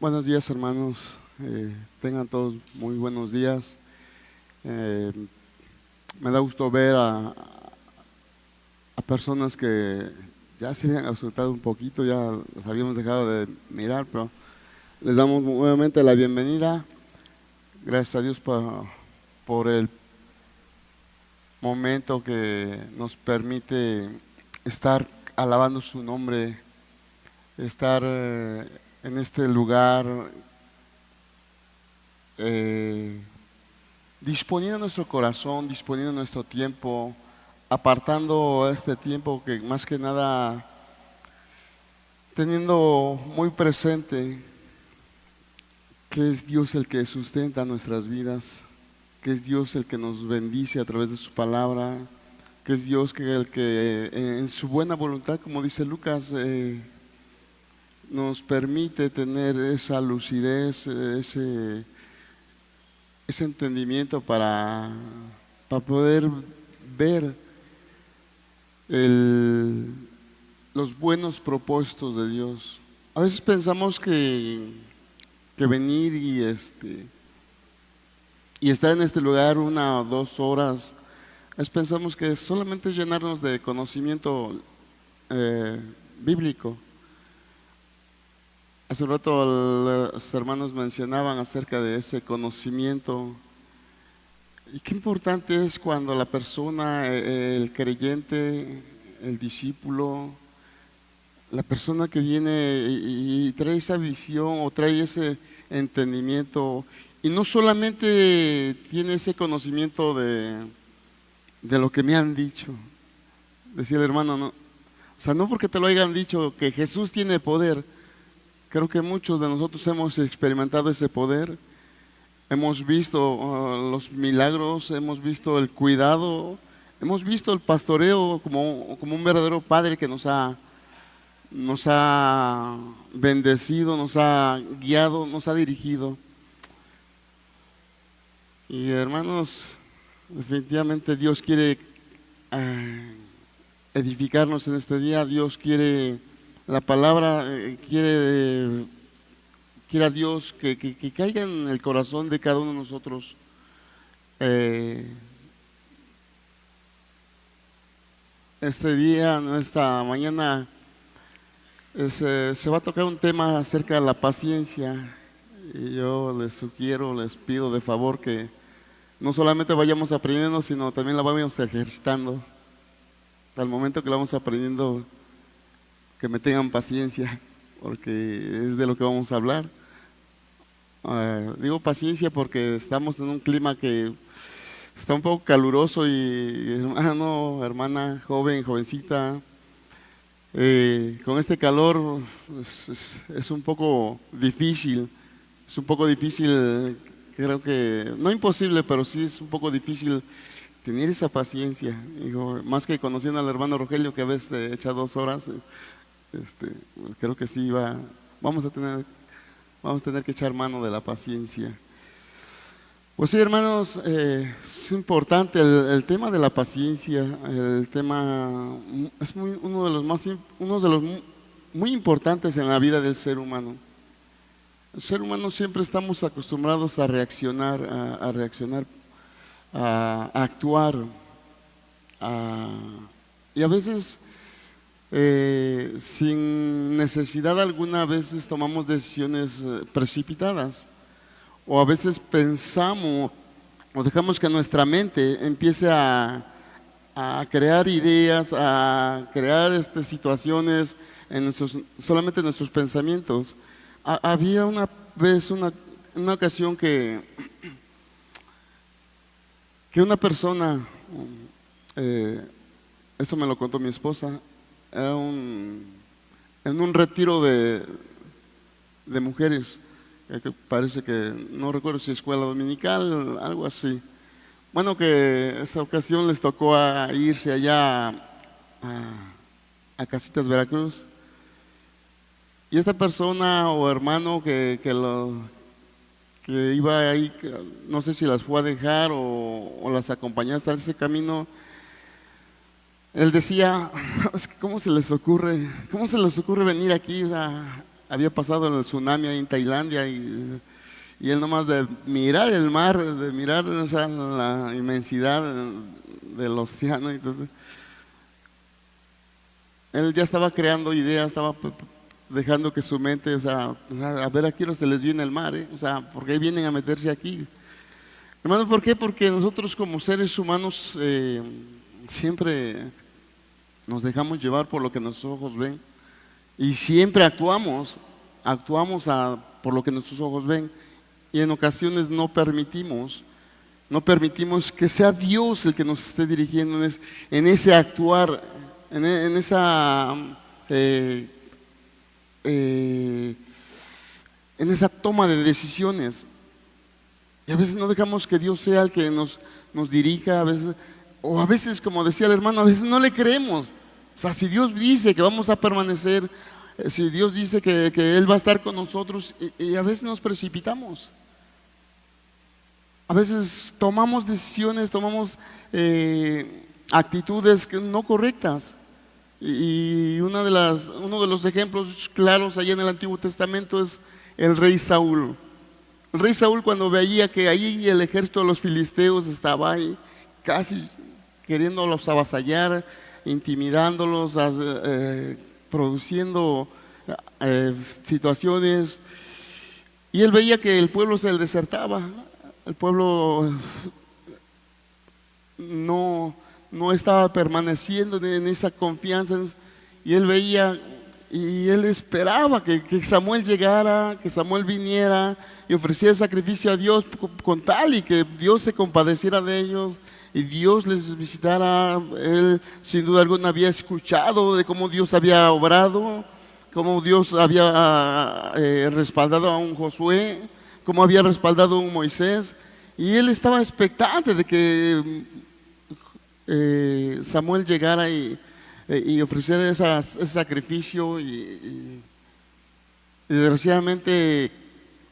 Buenos días, hermanos. Tengan todos muy buenos días. Eh, Me da gusto ver a personas que ya se habían ausentado un poquito, ya los habíamos dejado de mirar, pero les damos nuevamente la bienvenida. Gracias a Dios por el momento que nos permite estar alabando su nombre, estar en este lugar. eh, Disponiendo nuestro corazón, disponiendo nuestro tiempo, apartando este tiempo que más que nada teniendo muy presente que es Dios el que sustenta nuestras vidas, que es Dios el que nos bendice a través de su palabra, que es Dios el que en su buena voluntad, como dice Lucas, nos permite tener esa lucidez, ese entendimiento para poder ver el- los buenos propósitos de Dios. A veces pensamos que venir y estar en este lugar 1 o 2 horas, pensamos que solamente es llenarnos de conocimiento eh, bíblico. Hace un rato los hermanos mencionaban acerca de ese conocimiento. Y qué importante es cuando la persona, el creyente, el discípulo, la persona que viene y trae esa visión o trae ese entendimiento y no solamente tiene ese conocimiento de lo que me han dicho. Decía el hermano, no, o sea, no porque te lo hayan dicho que Jesús tiene poder. Creo que muchos de nosotros hemos experimentado ese poder. Hemos visto los milagros, hemos visto el cuidado, hemos visto el pastoreo como un verdadero padre que nos ha bendecido, nos ha guiado, nos ha dirigido. Y hermanos, definitivamente Dios quiere edificarnos en este día. Dios quiere, la palabra quiere a Dios que caiga en el corazón de cada uno de nosotros. eh, este día, esta mañana, se va a tocar un tema acerca de la paciencia. Y yo les sugiero, les pido de favor que no solamente vayamos aprendiendo, sino también la vayamos ejercitando. Al momento que la vamos aprendiendo, que me tengan paciencia, porque es de lo que vamos a hablar. Digo paciencia porque estamos en un clima que está un poco caluroso y hermano, hermana, joven, jovencita, con este calor es un poco difícil, creo que, no imposible, pero sí es un poco difícil tener esa paciencia. Digo, más que conociendo al hermano Rogelio que a veces echa 2 horas, pues creo que sí vamos a tener, vamos a tener que echar mano de la paciencia. Pues sí, hermanos, es importante el tema de la paciencia. El tema es uno de los muy importantes en la vida del ser humano. El ser humano siempre estamos acostumbrados a reaccionar, a actuar, a- y a veces sin necesidad alguna, a veces tomamos decisiones precipitadas. O a veces pensamos o dejamos que nuestra mente empiece a crear ideas, a crear situaciones solamente en nuestros pensamientos. Había una vez, una ocasión que una persona, eh, eso me lo contó mi esposa, era en un retiro de mujeres, que parece que, no recuerdo si escuela dominical, algo así. Bueno, que esa ocasión les tocó irse allá a Casitas, Veracruz. Y esta persona o hermano que iba ahí, no sé si las fue a dejar o las acompañó hasta ese camino, él decía, es que ¿cómo se les ocurre venir aquí? O sea, había pasado el tsunami ahí en Tailandia y él nomás de mirar el mar, de mirar, o sea, la inmensidad del océano, entonces él ya estaba creando ideas, estaba dejando que su mente, a ver a qué hora se les viene el mar, o sea, ¿por qué vienen a meterse aquí? Hermano, ¿por qué? Porque nosotros como seres humanos siempre nos dejamos llevar por lo que nuestros ojos ven y siempre actuamos por lo que nuestros ojos ven y en ocasiones no permitimos que sea Dios el que nos esté dirigiendo en ese actuar, en esa toma de decisiones. Y a veces no dejamos que Dios sea el que nos dirija, a veces, como decía el hermano, a veces no le creemos. O sea, si Dios dice que vamos a permanecer, si Dios dice que Él va a estar con nosotros, y a veces nos precipitamos. A veces tomamos decisiones, tomamos actitudes no correctas. Y uno de los ejemplos claros allá en el Antiguo Testamento es el rey Saúl. El rey Saúl, cuando veía que ahí el ejército de los filisteos estaba ahí, casi queriéndolos avasallar, intimidándolos, produciendo situaciones, y él veía que el pueblo se desertaba, el pueblo no estaba permaneciendo en esa confianza, y él veía y él esperaba que Samuel llegara, que Samuel viniera y ofreciera sacrificio a Dios con tal y que Dios se compadeciera de ellos y Dios les visitara. Él sin duda alguna había escuchado de cómo Dios había obrado, cómo Dios había respaldado a un Josué, cómo había respaldado a un Moisés, y él estaba expectante de que Samuel llegara y ofrecer ese sacrificio y desgraciadamente,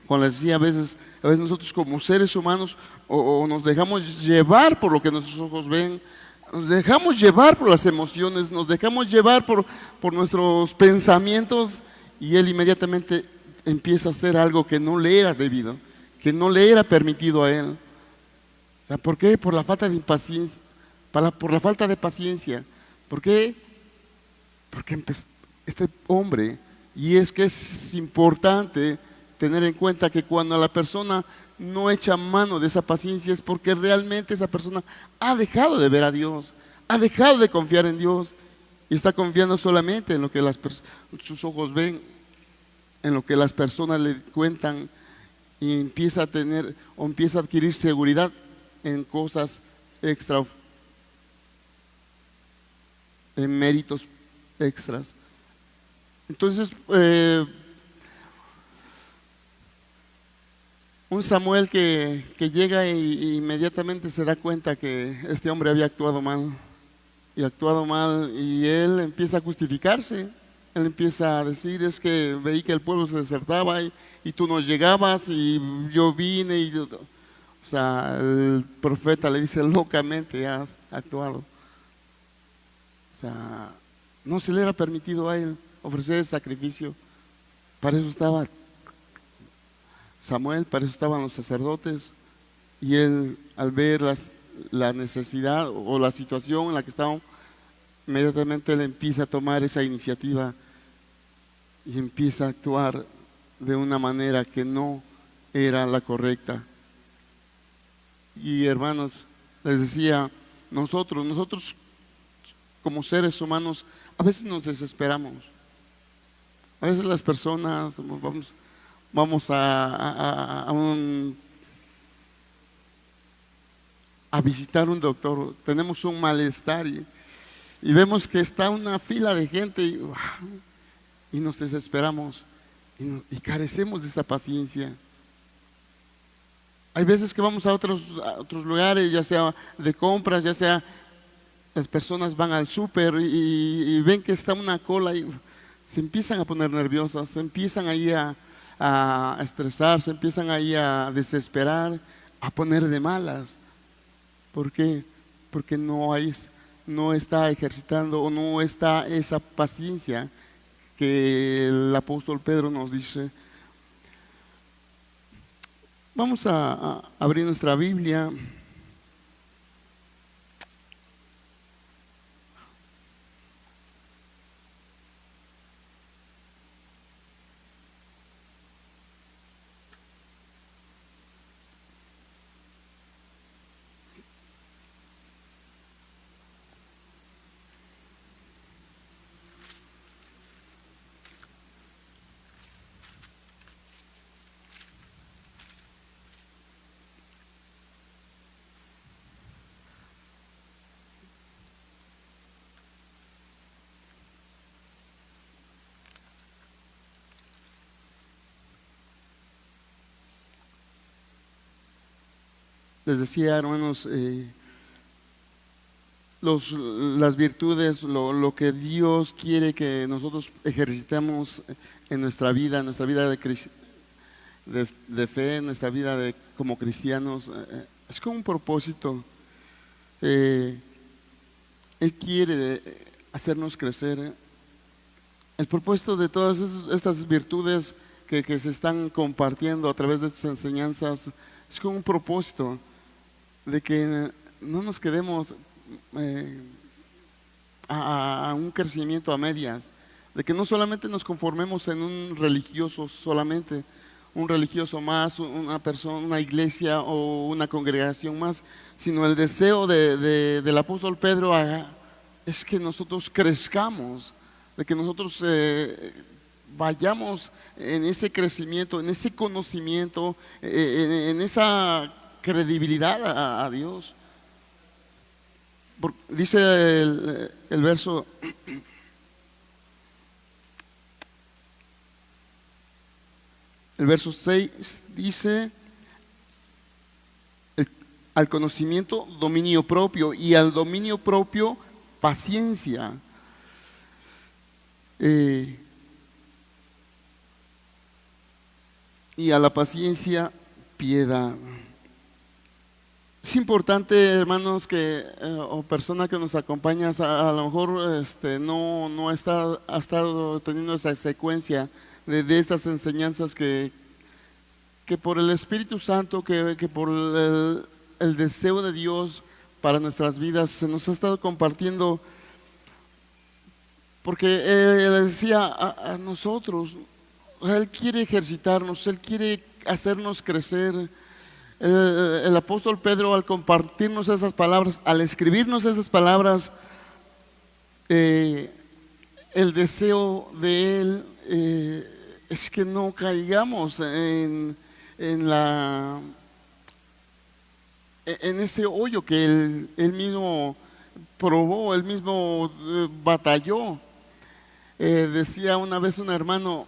como les decía, a veces nosotros como seres humanos o nos dejamos llevar por lo que nuestros ojos ven, nos dejamos llevar por las emociones, nos dejamos llevar por nuestros pensamientos, y él inmediatamente empieza a hacer algo que no le era debido, que no le era permitido a él. O sea, ¿por qué? Por la falta de impaciencia, por la falta de paciencia. ¿Por qué? Porque este hombre, y es que es importante tener en cuenta que cuando la persona no echa mano de esa paciencia es porque realmente esa persona ha dejado de ver a Dios, ha dejado de confiar en Dios y está confiando solamente en lo que sus ojos ven, en lo que las personas le cuentan, y empieza a adquirir seguridad en cosas extra, en méritos extras. Entonces un Samuel que llega y inmediatamente se da cuenta que este hombre había actuado mal y él empieza a justificarse. Él empieza a decir: es que veí que el pueblo se desertaba y tú no llegabas y yo vine o sea, el profeta le dice: locamente has actuado. O sea, no se le era permitido a él ofrecer el sacrificio. Para eso estaba Samuel, para eso estaban los sacerdotes, y él, al ver la necesidad o la situación en la que estaban, inmediatamente él empieza a tomar esa iniciativa y empieza a actuar de una manera que no era la correcta. Y hermanos, les decía, nosotros como seres humanos a veces nos desesperamos. A veces las personas vamos a visitar un doctor, tenemos un malestar y vemos que está una fila de gente y nos desesperamos y carecemos de esa paciencia. Hay veces que vamos a otros lugares, ya sea de compras, ya sea las personas van al súper y ven que está una cola y se empiezan a poner nerviosas, se empiezan ahí a estresar, se empiezan ahí a desesperar, a poner de malas. ¿Por qué? Porque no está ejercitando o no está esa paciencia que el apóstol Pedro nos dice. Vamos a abrir nuestra Biblia. Les decía, hermanos, las virtudes, lo que Dios quiere que nosotros ejercitemos en nuestra vida de fe, en nuestra vida como cristianos, es con un propósito. Él quiere hacernos crecer. El propósito de todas estas virtudes que se están compartiendo a través de estas enseñanzas es con un propósito de que no nos quedemos a un crecimiento a medias, de que no solamente nos conformemos en un religioso solamente, un religioso más, una persona, una iglesia o una congregación más, sino el deseo del apóstol Pedro es que nosotros crezcamos, de que nosotros vayamos en ese crecimiento, en ese conocimiento, en esa credibilidad a Dios. Dice el verso el verso 6, dice: al conocimiento dominio propio, y al dominio propio paciencia. Y a la paciencia piedad. Es importante, hermanos, que o persona que nos acompañas, a lo mejor no ha estado teniendo esa secuencia de estas enseñanzas que por el Espíritu Santo, que por el deseo de Dios para nuestras vidas se nos ha estado compartiendo, porque Él decía a nosotros, Él quiere ejercitarnos, Él quiere hacernos crecer. El apóstol Pedro, al compartirnos esas palabras, al escribirnos esas palabras, el deseo de él es que no caigamos en ese hoyo que él mismo probó, él mismo batalló. Decía una vez un hermano,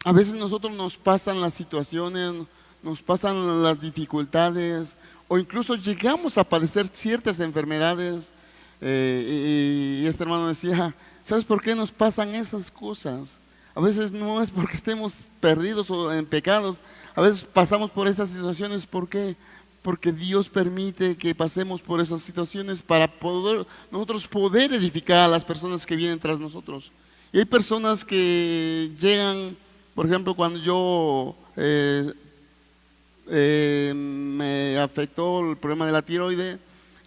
a veces nosotros nos pasan las situaciones, nos pasan las dificultades, o incluso llegamos a padecer ciertas enfermedades, y este hermano decía: ¿sabes por qué nos pasan esas cosas? A veces no es porque estemos perdidos o en pecados, a veces pasamos por estas situaciones. ¿Por qué? Porque Dios permite que pasemos por esas situaciones para nosotros poder edificar a las personas que vienen tras nosotros. Y hay personas que llegan, por ejemplo, cuando yo me afectó el problema de la tiroide,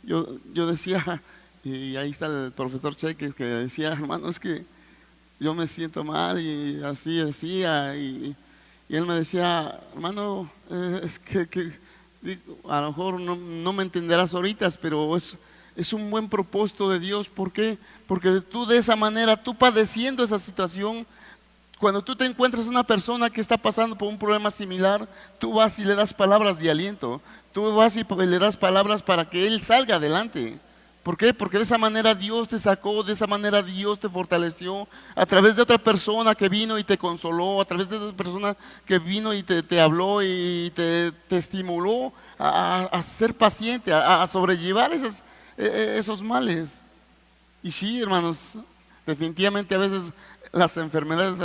yo decía, y ahí está el profesor Cheques, que decía: hermano, es que yo me siento mal, y así decía, y él me decía: hermano, es que a lo mejor no me entenderás ahorita, pero es un buen propósito de Dios. ¿Por qué? Porque tú, de esa manera, tú padeciendo esa situación, cuando tú te encuentras una persona que está pasando por un problema similar, tú vas y le das palabras de aliento, tú vas y le das palabras para que él salga adelante. ¿Por qué? Porque de esa manera Dios te sacó, de esa manera Dios te fortaleció, a través de otra persona que vino y te consoló, a través de otra persona que vino y te habló y te estimuló a ser paciente, a sobrellevar esos males. Y sí, hermanos, definitivamente a veces las enfermedades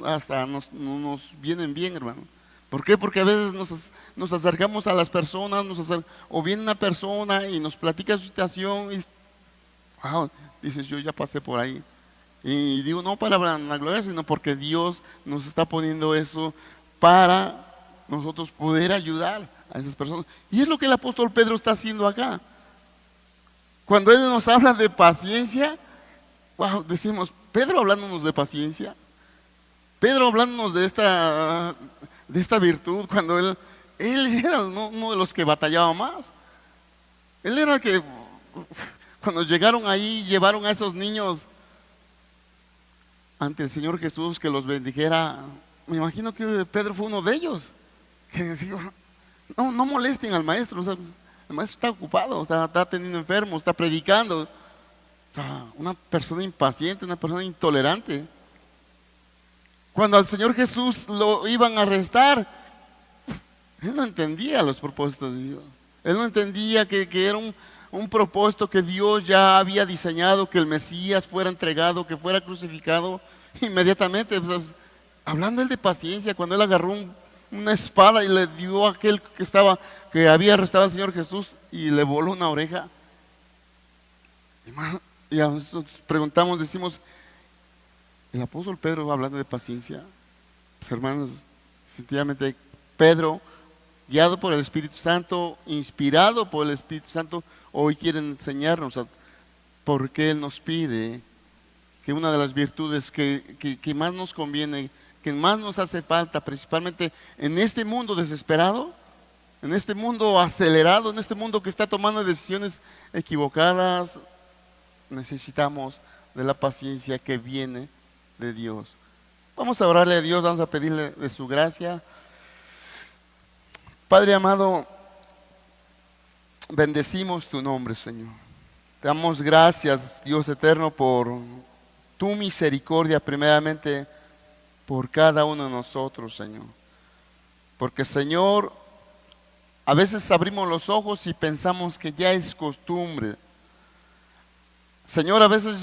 hasta nos vienen bien, hermano. ¿Por qué? Porque a veces nos acercamos a las personas, o viene una persona y nos platica su situación y wow, dices: yo ya pasé por ahí. Y digo, no para vanagloriar, sino porque Dios nos está poniendo eso para nosotros poder ayudar a esas personas. Y es lo que el apóstol Pedro está haciendo acá. Cuando él nos habla de paciencia, wow, decimos, Pedro hablándonos de paciencia, Pedro hablándonos de esta virtud, cuando él era uno de los que batallaba más. Él era el que, cuando llegaron ahí, llevaron a esos niños ante el Señor Jesús que los bendijera. Me imagino que Pedro fue uno de ellos, que decía, no molesten al maestro, o sea, el maestro está ocupado, o sea, está teniendo enfermos, está predicando. O sea, una persona impaciente, una persona intolerante. Cuando al Señor Jesús lo iban a arrestar, él no entendía los propósitos de Dios. Él no entendía que era un propósito que Dios ya había diseñado, que el Mesías fuera entregado, que fuera crucificado inmediatamente. Pues, hablando él de paciencia, cuando él agarró una espada y le dio a aquel que había arrestado al Señor Jesús y le voló una oreja. Y a nosotros preguntamos, decimos, el apóstol Pedro hablando de paciencia. Pues hermanos, definitivamente Pedro, guiado por el Espíritu Santo, inspirado por el Espíritu Santo, hoy quiere enseñarnos por qué Él nos pide que una de las virtudes que más nos conviene, que más nos hace falta, principalmente en este mundo desesperado, en este mundo acelerado, en este mundo que está tomando decisiones equivocadas, necesitamos de la paciencia que viene de Dios. Vamos a orarle a Dios, vamos a pedirle de su gracia. Padre amado, bendecimos tu nombre, Señor. Te damos gracias, Dios eterno, por tu misericordia, primeramente por cada uno de nosotros, Señor. Porque, Señor, a veces abrimos los ojos y pensamos que ya es costumbre. Señor, a veces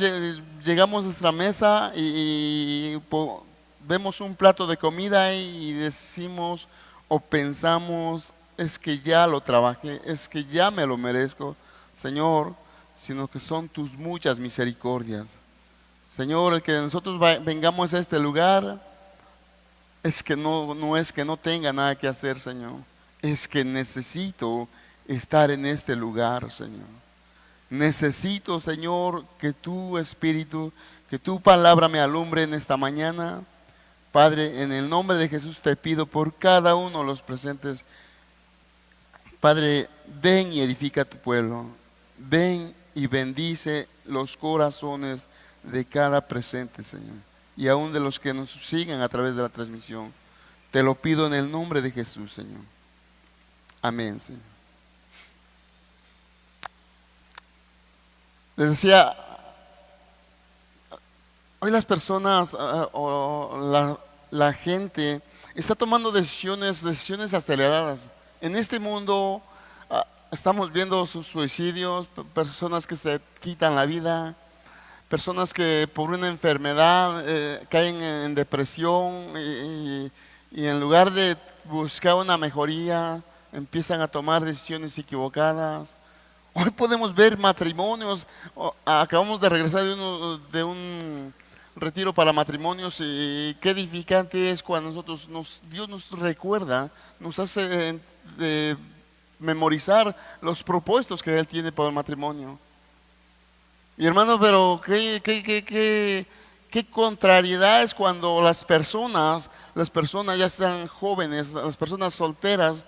llegamos a nuestra mesa y vemos un plato de comida y decimos o pensamos, es que ya lo trabajé, es que ya me lo merezco, Señor, sino que son tus muchas misericordias. Señor, el que nosotros vengamos a este lugar es que no es que no tenga nada que hacer, Señor, es que necesito estar en este lugar, Señor. Necesito, Señor, que tu Espíritu, que tu palabra me alumbre en esta mañana. Padre, en el nombre de Jesús te pido por cada uno de los presentes. Padre, ven y edifica tu pueblo. Ven y bendice los corazones de cada presente, Señor. Y aún de los que nos sigan a través de la transmisión. Te lo pido en el nombre de Jesús, Señor. Amén, Señor. Les decía, hoy las personas o la gente está tomando decisiones aceleradas. En este mundo estamos viendo sus suicidios, personas que se quitan la vida, personas que por una enfermedad caen en depresión y en lugar de buscar una mejoría, empiezan a tomar decisiones equivocadas. Hoy podemos ver matrimonios, acabamos de regresar de un retiro para matrimonios y qué edificante es cuando Dios nos recuerda, nos hace memorizar los propósitos que Él tiene para el matrimonio. Y hermano, pero qué contrariedad es cuando las personas ya sean jóvenes, las personas solteras,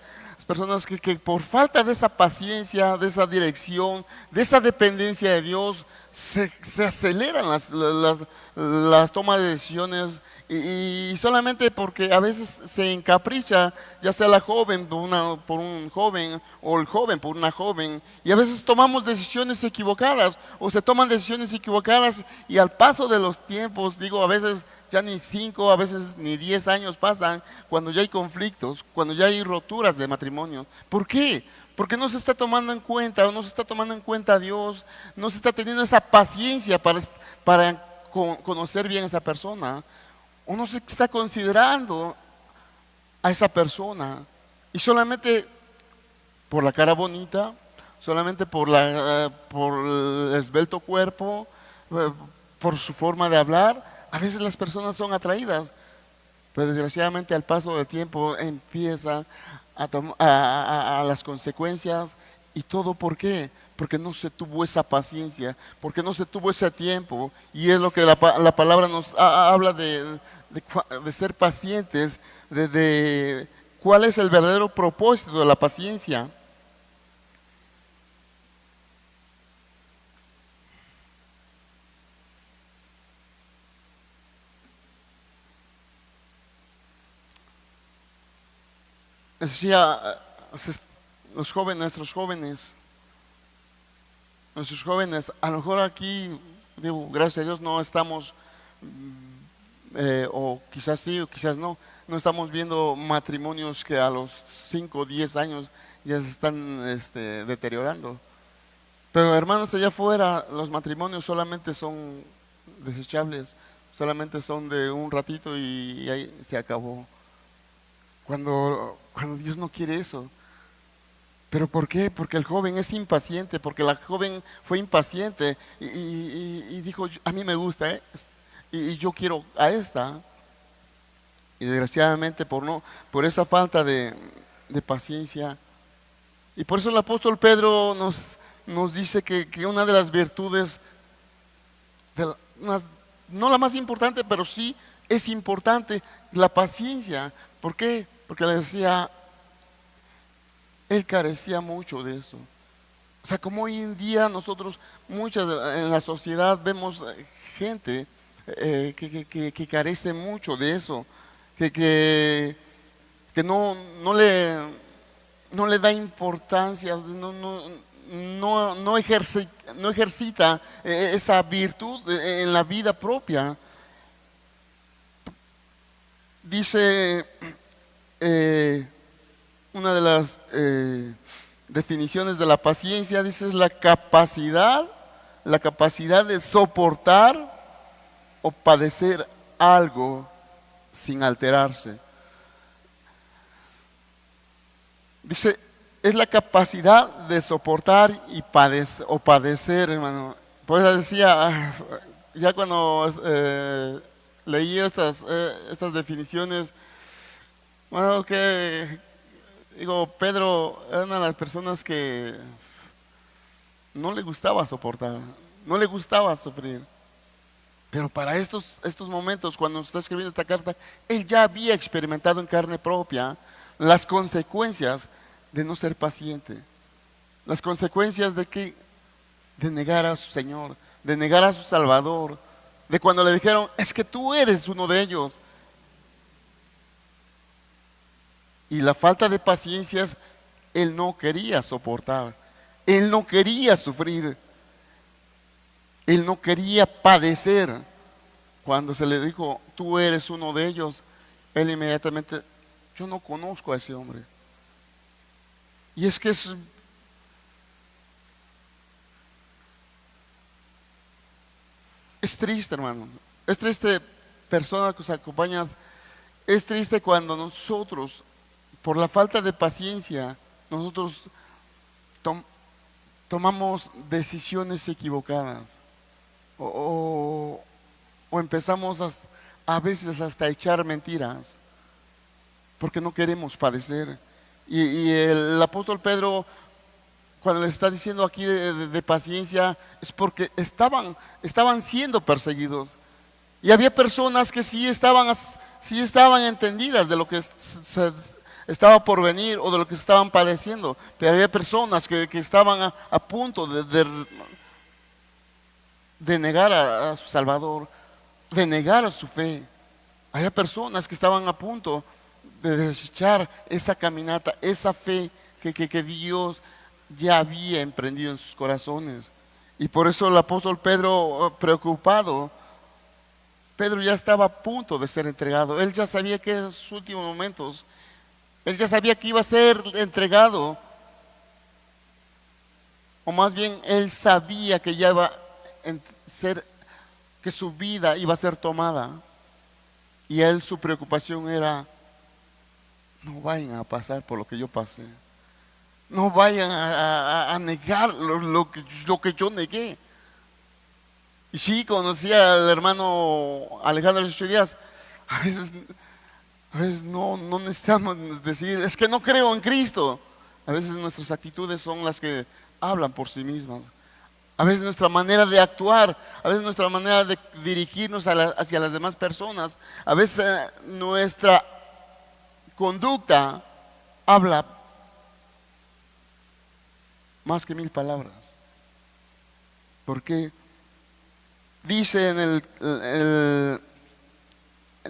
personas que por falta de esa paciencia, de esa dirección, de esa dependencia de Dios, se aceleran las tomas de decisiones y solamente porque a veces se encapricha, ya sea la joven por un joven o el joven por una joven, y a veces tomamos decisiones equivocadas o se toman decisiones equivocadas y al paso de los tiempos, digo, a veces ya ni 5, a veces ni 10 años pasan cuando ya hay conflictos, cuando ya hay roturas de matrimonio. ¿Por qué? Porque no se está tomando en cuenta, o no se está tomando en cuenta a Dios, no se está teniendo esa paciencia para conocer bien a esa persona, o no se está considerando a esa persona, y solamente por la cara bonita, solamente por el esbelto cuerpo, por su forma de hablar, a veces las personas son atraídas, pero desgraciadamente al paso del tiempo empieza a las consecuencias. ¿Y todo por qué? Porque no se tuvo esa paciencia, porque no se tuvo ese tiempo. Y es lo que la palabra nos habla de ser pacientes, de cuál es el verdadero propósito de la paciencia. Decía, los jóvenes, nuestros jóvenes, a lo mejor aquí, digo, gracias a Dios no estamos, o quizás sí, o quizás no estamos viendo matrimonios que a los 5 o 10 años ya se están deteriorando. Pero hermanos, allá afuera los matrimonios solamente son desechables, solamente son de un ratito y ahí se acabó. Cuando Dios no quiere eso. ¿Pero por qué? Porque el joven es impaciente, porque la joven fue impaciente y dijo, a mí me gusta, y yo quiero a esta. Y desgraciadamente por esa falta de paciencia. Y por eso el apóstol Pedro nos dice que una de las virtudes, no la más importante, pero sí es importante, la paciencia. ¿Por qué? Porque le decía, él carecía mucho de eso. O sea, como hoy en día nosotros, en la sociedad vemos gente que carece mucho de eso, que, que, que no le da importancia, no ejercita esa virtud en la vida propia. Dice una de las definiciones de la paciencia, dice, es la capacidad de soportar o padecer algo sin alterarse. Dice, es la capacidad de soportar y padecer, hermano. Por eso decía, ya cuando leí estas definiciones, bueno, que digo, Pedro era una de las personas que no le gustaba soportar, no le gustaba sufrir. Pero para estos momentos, cuando está escribiendo esta carta, él ya había experimentado en carne propia las consecuencias de no ser paciente, las consecuencias de negar a su Señor, de negar a su Salvador, de cuando le dijeron, es que tú eres uno de ellos. Y la falta de paciencias, él no quería soportar, él no quería sufrir, él no quería padecer. Cuando se le dijo, tú eres uno de ellos, él inmediatamente, yo no conozco a ese hombre. Y es que es triste, hermano. Es triste, persona que nos acompañas. Es triste cuando nosotros, por la falta de paciencia, nosotros tomamos decisiones equivocadas. O empezamos a veces hasta a echar mentiras, porque no queremos padecer. Y el apóstol Pedro, cuando les está diciendo aquí de paciencia, es porque estaban siendo perseguidos. Y había personas que sí estaban entendidas de lo que estaba por venir o de lo que estaban padeciendo. Pero había personas que estaban a punto de negar a su Salvador, de negar a su fe. Había personas que estaban a punto de desechar esa caminata, esa fe que Dios ya había emprendido en sus corazones. Y por eso el apóstol Pedro, preocupado, Pedro ya estaba a punto de ser entregado. Él ya sabía que en sus últimos momentos, él ya sabía que iba a ser entregado. O más bien, él sabía que ya iba a ser, que su vida iba a ser tomada. Y él, su preocupación era, no vayan a pasar por lo que yo pasé. No vayan a negar lo que yo negué. Y sí, conocía al hermano Alejandro los 8 días. A veces, a veces no necesitamos decir, es que no creo en Cristo. A veces nuestras actitudes son las que hablan por sí mismas. A veces nuestra manera de actuar, a veces nuestra manera de dirigirnos hacia las demás personas, a veces nuestra conducta habla más que 1000 palabras. Porque dice en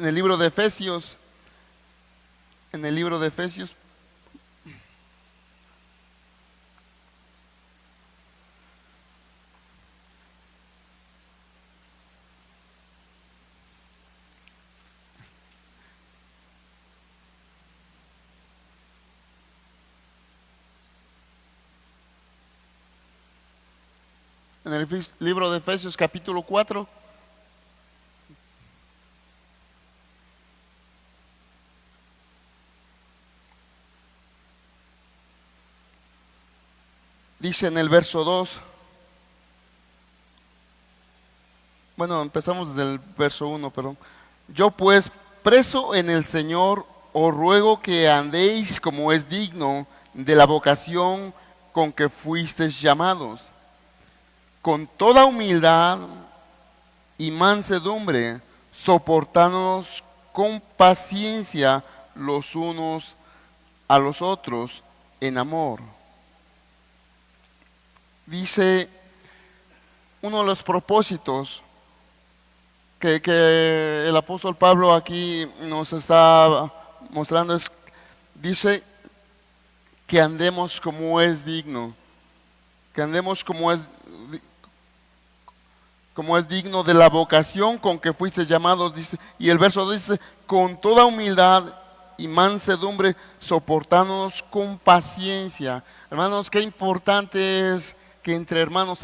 el libro de Efesios, en el libro de Efesios, en el libro de Efesios capítulo 4, dice en el verso 2, bueno, empezamos desde el verso 1, pero yo pues, preso en el Señor, os ruego que andéis como es digno de la vocación con que fuisteis llamados, con toda humildad y mansedumbre, soportándonos con paciencia los unos a los otros en amor. Dice, uno de los propósitos que el apóstol Pablo aquí nos está mostrando es, dice, que andemos como es digno, que andemos como es digno de la vocación con que fuiste llamados, dice, y el verso dice, con toda humildad y mansedumbre, soportándonos con paciencia. Hermanos, qué importante es que entre hermanos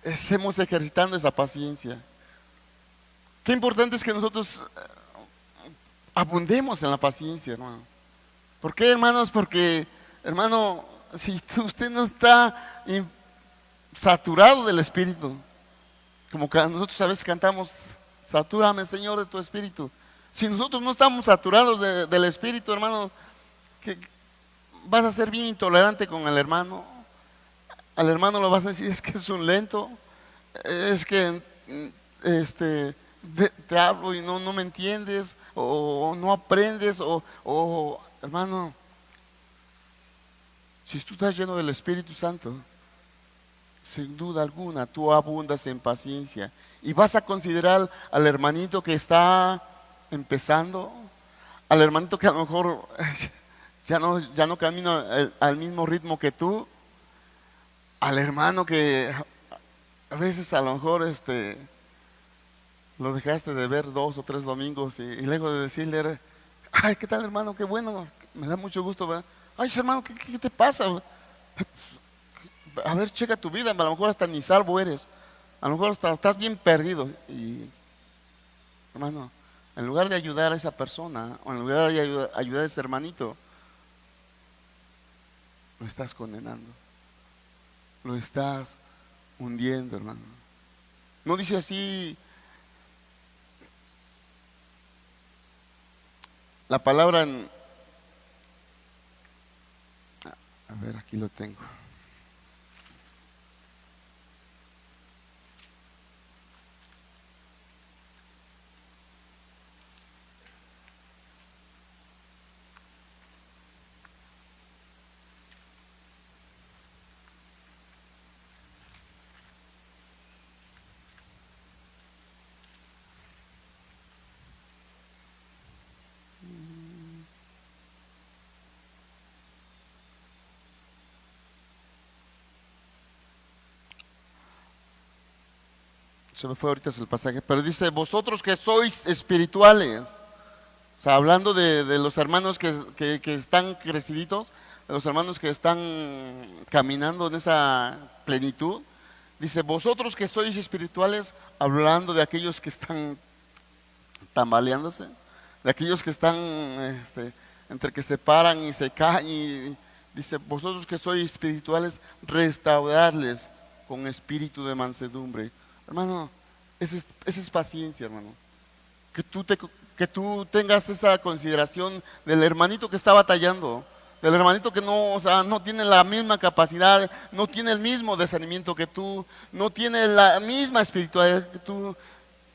estemos ejercitando esa paciencia. Qué importante es que nosotros abundemos en la paciencia, hermano. ¿Por qué, hermanos? Porque, hermano, si usted no está saturado del Espíritu, como que nosotros a veces cantamos, satúrame, Señor, de tu Espíritu. Si nosotros no estamos saturados del Espíritu, hermano, que vas a ser bien intolerante con el hermano. Al hermano lo vas a decir, es que es un lento, es que te hablo y no me entiendes, o no aprendes, hermano, si tú estás lleno del Espíritu Santo, sin duda alguna, tú abundas en paciencia. Y vas a considerar al hermanito que está empezando, al hermanito que a lo mejor ya no camina al mismo ritmo que tú, al hermano que a veces a lo mejor lo dejaste de ver 2 o 3 domingos y luego de decirle, ay, ¿qué tal, hermano? Qué bueno, me da mucho gusto, ¿verdad? Ay, hermano, ¿qué te pasa? A ver, checa tu vida, a lo mejor hasta ni salvo eres, a lo mejor hasta estás bien perdido. Y, hermano, en lugar de ayudar a esa persona, o en lugar de ayudar a ese hermanito, lo estás condenando, lo estás hundiendo, hermano. No dice así la palabra a ver, aquí lo tengo. Se me fue ahorita el pasaje, pero dice, vosotros que sois espirituales, o sea, hablando de los hermanos que están creciditos, de los hermanos que están caminando en esa plenitud, dice, vosotros que sois espirituales, hablando de aquellos que están tambaleándose, de aquellos que están entre que se paran y se caen, y dice, vosotros que sois espirituales, restaurarles con espíritu de mansedumbre. Hermano, esa es paciencia, hermano. Que tú tengas esa consideración del hermanito que está batallando, del hermanito que no, o sea, no tiene la misma capacidad, no tiene el mismo discernimiento que tú, no tiene la misma espiritualidad que tú,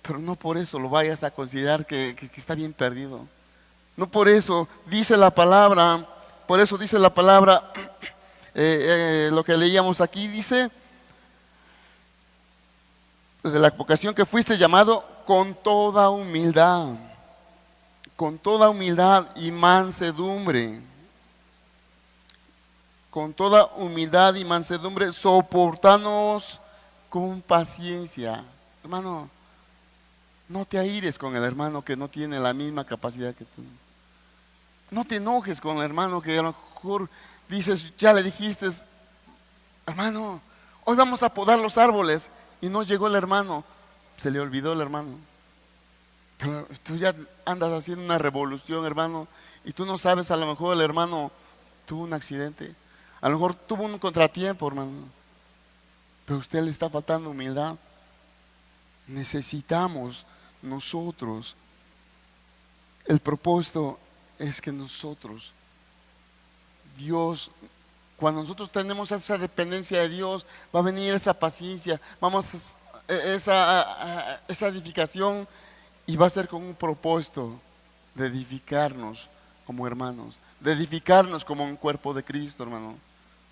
pero no por eso lo vayas a considerar que está bien perdido. No por eso dice la palabra, por eso dice la palabra, lo que leíamos aquí dice, de la vocación que fuiste llamado con toda humildad y mansedumbre, con toda humildad y mansedumbre, soportanos con paciencia. Hermano, no te aires con el hermano que no tiene la misma capacidad que tú. No te enojes con el hermano que a lo mejor dices, ya le dijiste, hermano, hoy vamos a podar los árboles, y no llegó el hermano, se le olvidó el hermano. Pero tú ya andas haciendo una revolución, hermano, y tú no sabes, a lo mejor el hermano tuvo un accidente, a lo mejor tuvo un contratiempo, hermano, pero a usted le está faltando humildad. Necesitamos nosotros, el propósito es que nosotros, Dios, cuando nosotros tenemos esa dependencia de Dios, va a venir esa paciencia, esa edificación, y va a ser con un propósito de edificarnos como hermanos, de edificarnos como un cuerpo de Cristo, hermano.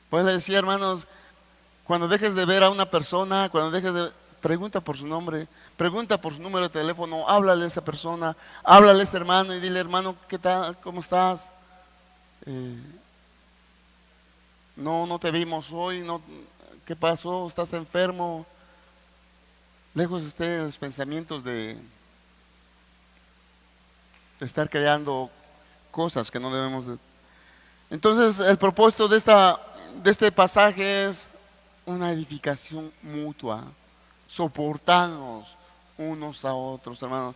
Puedes decir, hermanos, cuando dejes de ver a una persona, pregunta por su nombre, pregunta por su número de teléfono, háblale a esa persona, háblale a ese hermano y dile, hermano, ¿qué tal? ¿Cómo estás? No te vimos hoy, no, ¿qué pasó? ¿Estás enfermo? Lejos estén los pensamientos de estar creando cosas que no debemos de. Entonces el propósito de este pasaje es una edificación mutua, soportarnos unos a otros, hermano.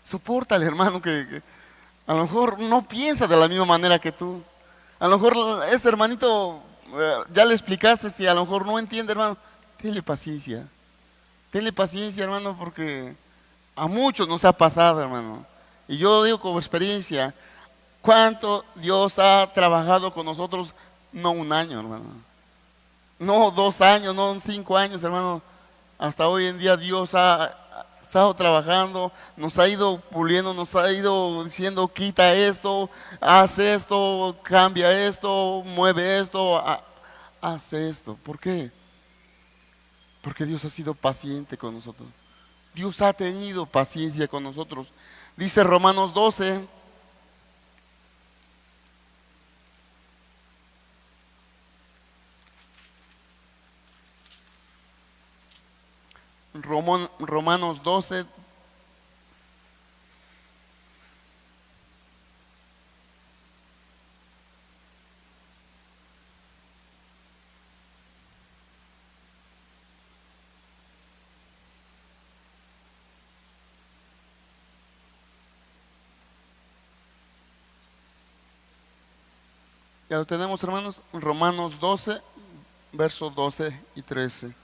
Soporta al hermano que a lo mejor no piensa de la misma manera que tú. A lo mejor ese hermanito ya le explicaste, si a lo mejor no entiende, hermano, tenle paciencia, hermano, porque a muchos nos ha pasado, hermano. Y yo digo como experiencia, cuánto Dios ha trabajado con nosotros, no un año, hermano, no 2 años, no 5 años, hermano. Hasta hoy en día Dios ha estado trabajando, nos ha ido puliendo, nos ha ido diciendo, quita esto, haz esto, cambia esto, mueve esto, haz esto. ¿Por qué? Porque Dios ha sido paciente con nosotros. Dios ha tenido paciencia con nosotros. Dice Romanos 12, Romanos 12, ya lo tenemos, hermanos. Romanos 12, versos 12 y 13.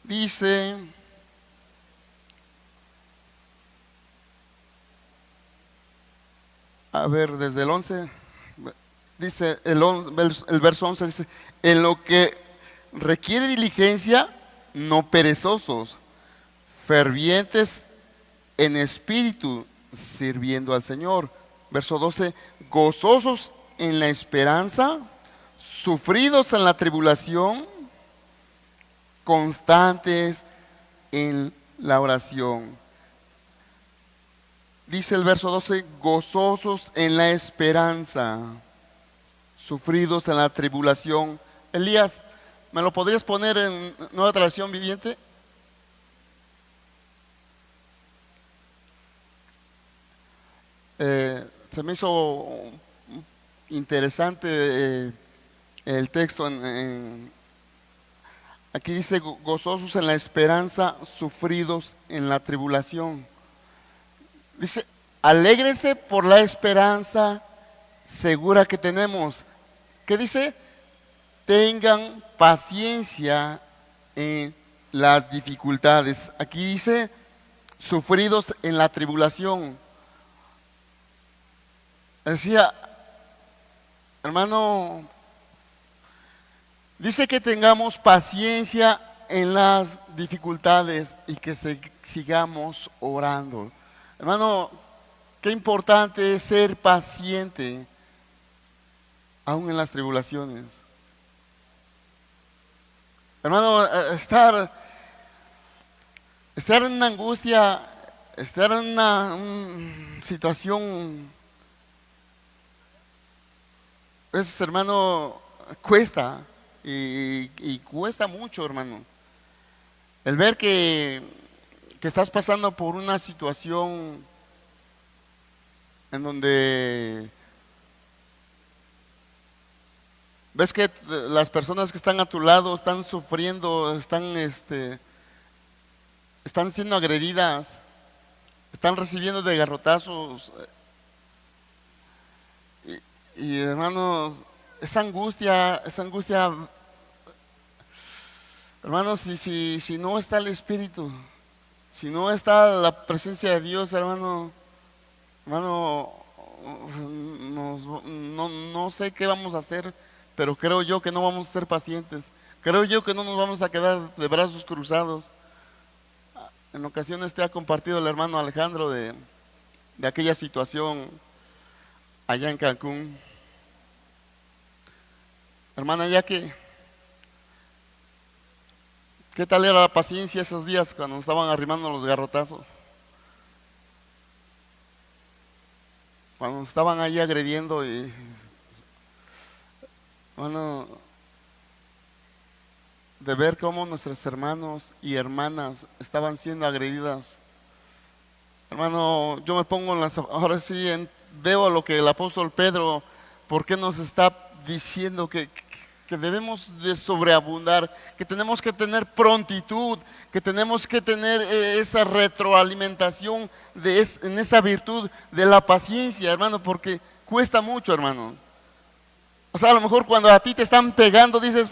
Dice, a ver, desde el 11, dice el verso 11, dice, en lo que requiere diligencia, no perezosos, fervientes en espíritu, sirviendo al Señor. Verso 12, gozosos en la esperanza, sufridos en la tribulación, constantes en la oración. Dice el verso 12, gozosos en la esperanza, sufridos en la tribulación. Elías, ¿me lo podrías poner en Nueva Traducción Viviente? Se me hizo interesante el texto. Aquí dice, gozosos en la esperanza, sufridos en la tribulación. Dice, alégrense por la esperanza segura que tenemos. ¿Qué dice? Tengan paciencia en las dificultades. Aquí dice, sufridos en la tribulación. Decía, hermano, dice que tengamos paciencia en las dificultades y que sigamos orando. Hermano, qué importante es ser paciente aún en las tribulaciones. Hermano, estar en una angustia, estar en una situación, pues hermano, cuesta y cuesta mucho, hermano. El ver que estás pasando por una situación en donde ves que las personas que están a tu lado están sufriendo, están siendo agredidas, están recibiendo de garrotazos. Y hermanos, esa angustia, hermanos, si no está el Espíritu, si no está la presencia de Dios, hermano, no sé qué vamos a hacer, pero creo yo que no vamos a ser pacientes. Creo yo que no nos vamos a quedar de brazos cruzados. En ocasiones te ha compartido el hermano Alejandro de aquella situación allá en Cancún. Hermana, ¿qué tal era la paciencia esos días cuando estaban arrimando los garrotazos? Cuando estaban ahí agrediendo y, bueno, de ver cómo nuestros hermanos y hermanas estaban siendo agredidas. Hermano, yo me pongo ahora sí, veo lo que el apóstol Pedro, ¿por qué nos está diciendo que debemos de sobreabundar, que tenemos que tener prontitud, que tenemos que tener esa retroalimentación en esa virtud de la paciencia, hermano, porque cuesta mucho, hermanos? O sea, a lo mejor cuando a ti te están pegando dices,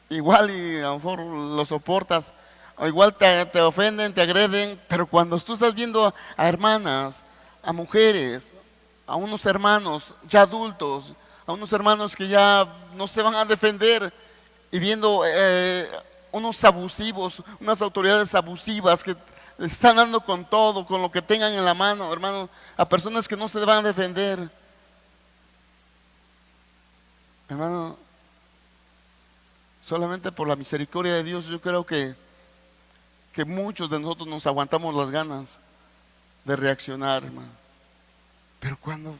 igual y a lo mejor lo soportas, o igual te ofenden, te agreden, pero cuando tú estás viendo a hermanas, a mujeres, a unos hermanos ya adultos, a unos hermanos que ya no se van a defender, y viendo unos abusivos, unas autoridades abusivas que les están dando con todo, con lo que tengan en la mano, hermano, a personas que no se van a defender. Hermano, solamente por la misericordia de Dios yo creo que muchos de nosotros nos aguantamos las ganas de reaccionar, hermano. Pero cuando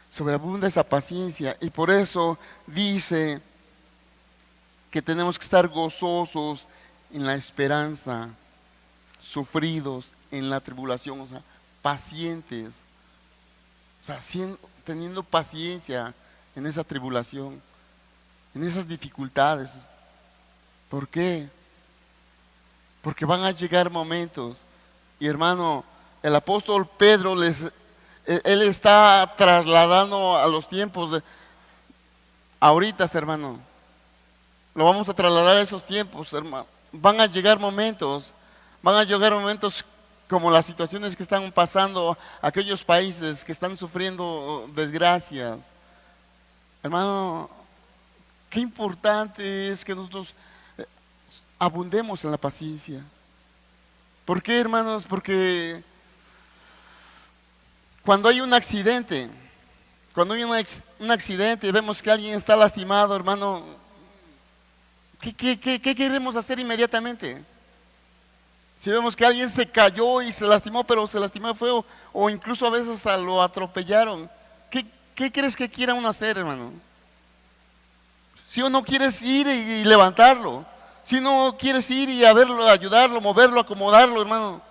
sobreabunda esa paciencia, y por eso dice que tenemos que estar gozosos en la esperanza, sufridos en la tribulación, o sea, pacientes, o sea, teniendo paciencia en esa tribulación, en esas dificultades. ¿Por qué? Porque van a llegar momentos, y hermano, el apóstol Pedro él está trasladando a los tiempos ahorita, hermano. Lo vamos a trasladar a esos tiempos, hermano. Van a llegar momentos como las situaciones que están pasando aquellos países que están sufriendo desgracias. Hermano, qué importante es que nosotros abundemos en la paciencia. ¿Por qué, hermanos? Porque cuando hay un accidente, un accidente y vemos que alguien está lastimado, hermano, ¿qué queremos hacer inmediatamente? Si vemos que alguien se cayó y se lastimó, pero se lastimó feo, o incluso a veces hasta lo atropellaron, ¿qué crees que quiera uno hacer, hermano? Si uno quieres ir y levantarlo, si no quieres ir y a verlo, ayudarlo, moverlo, acomodarlo, hermano.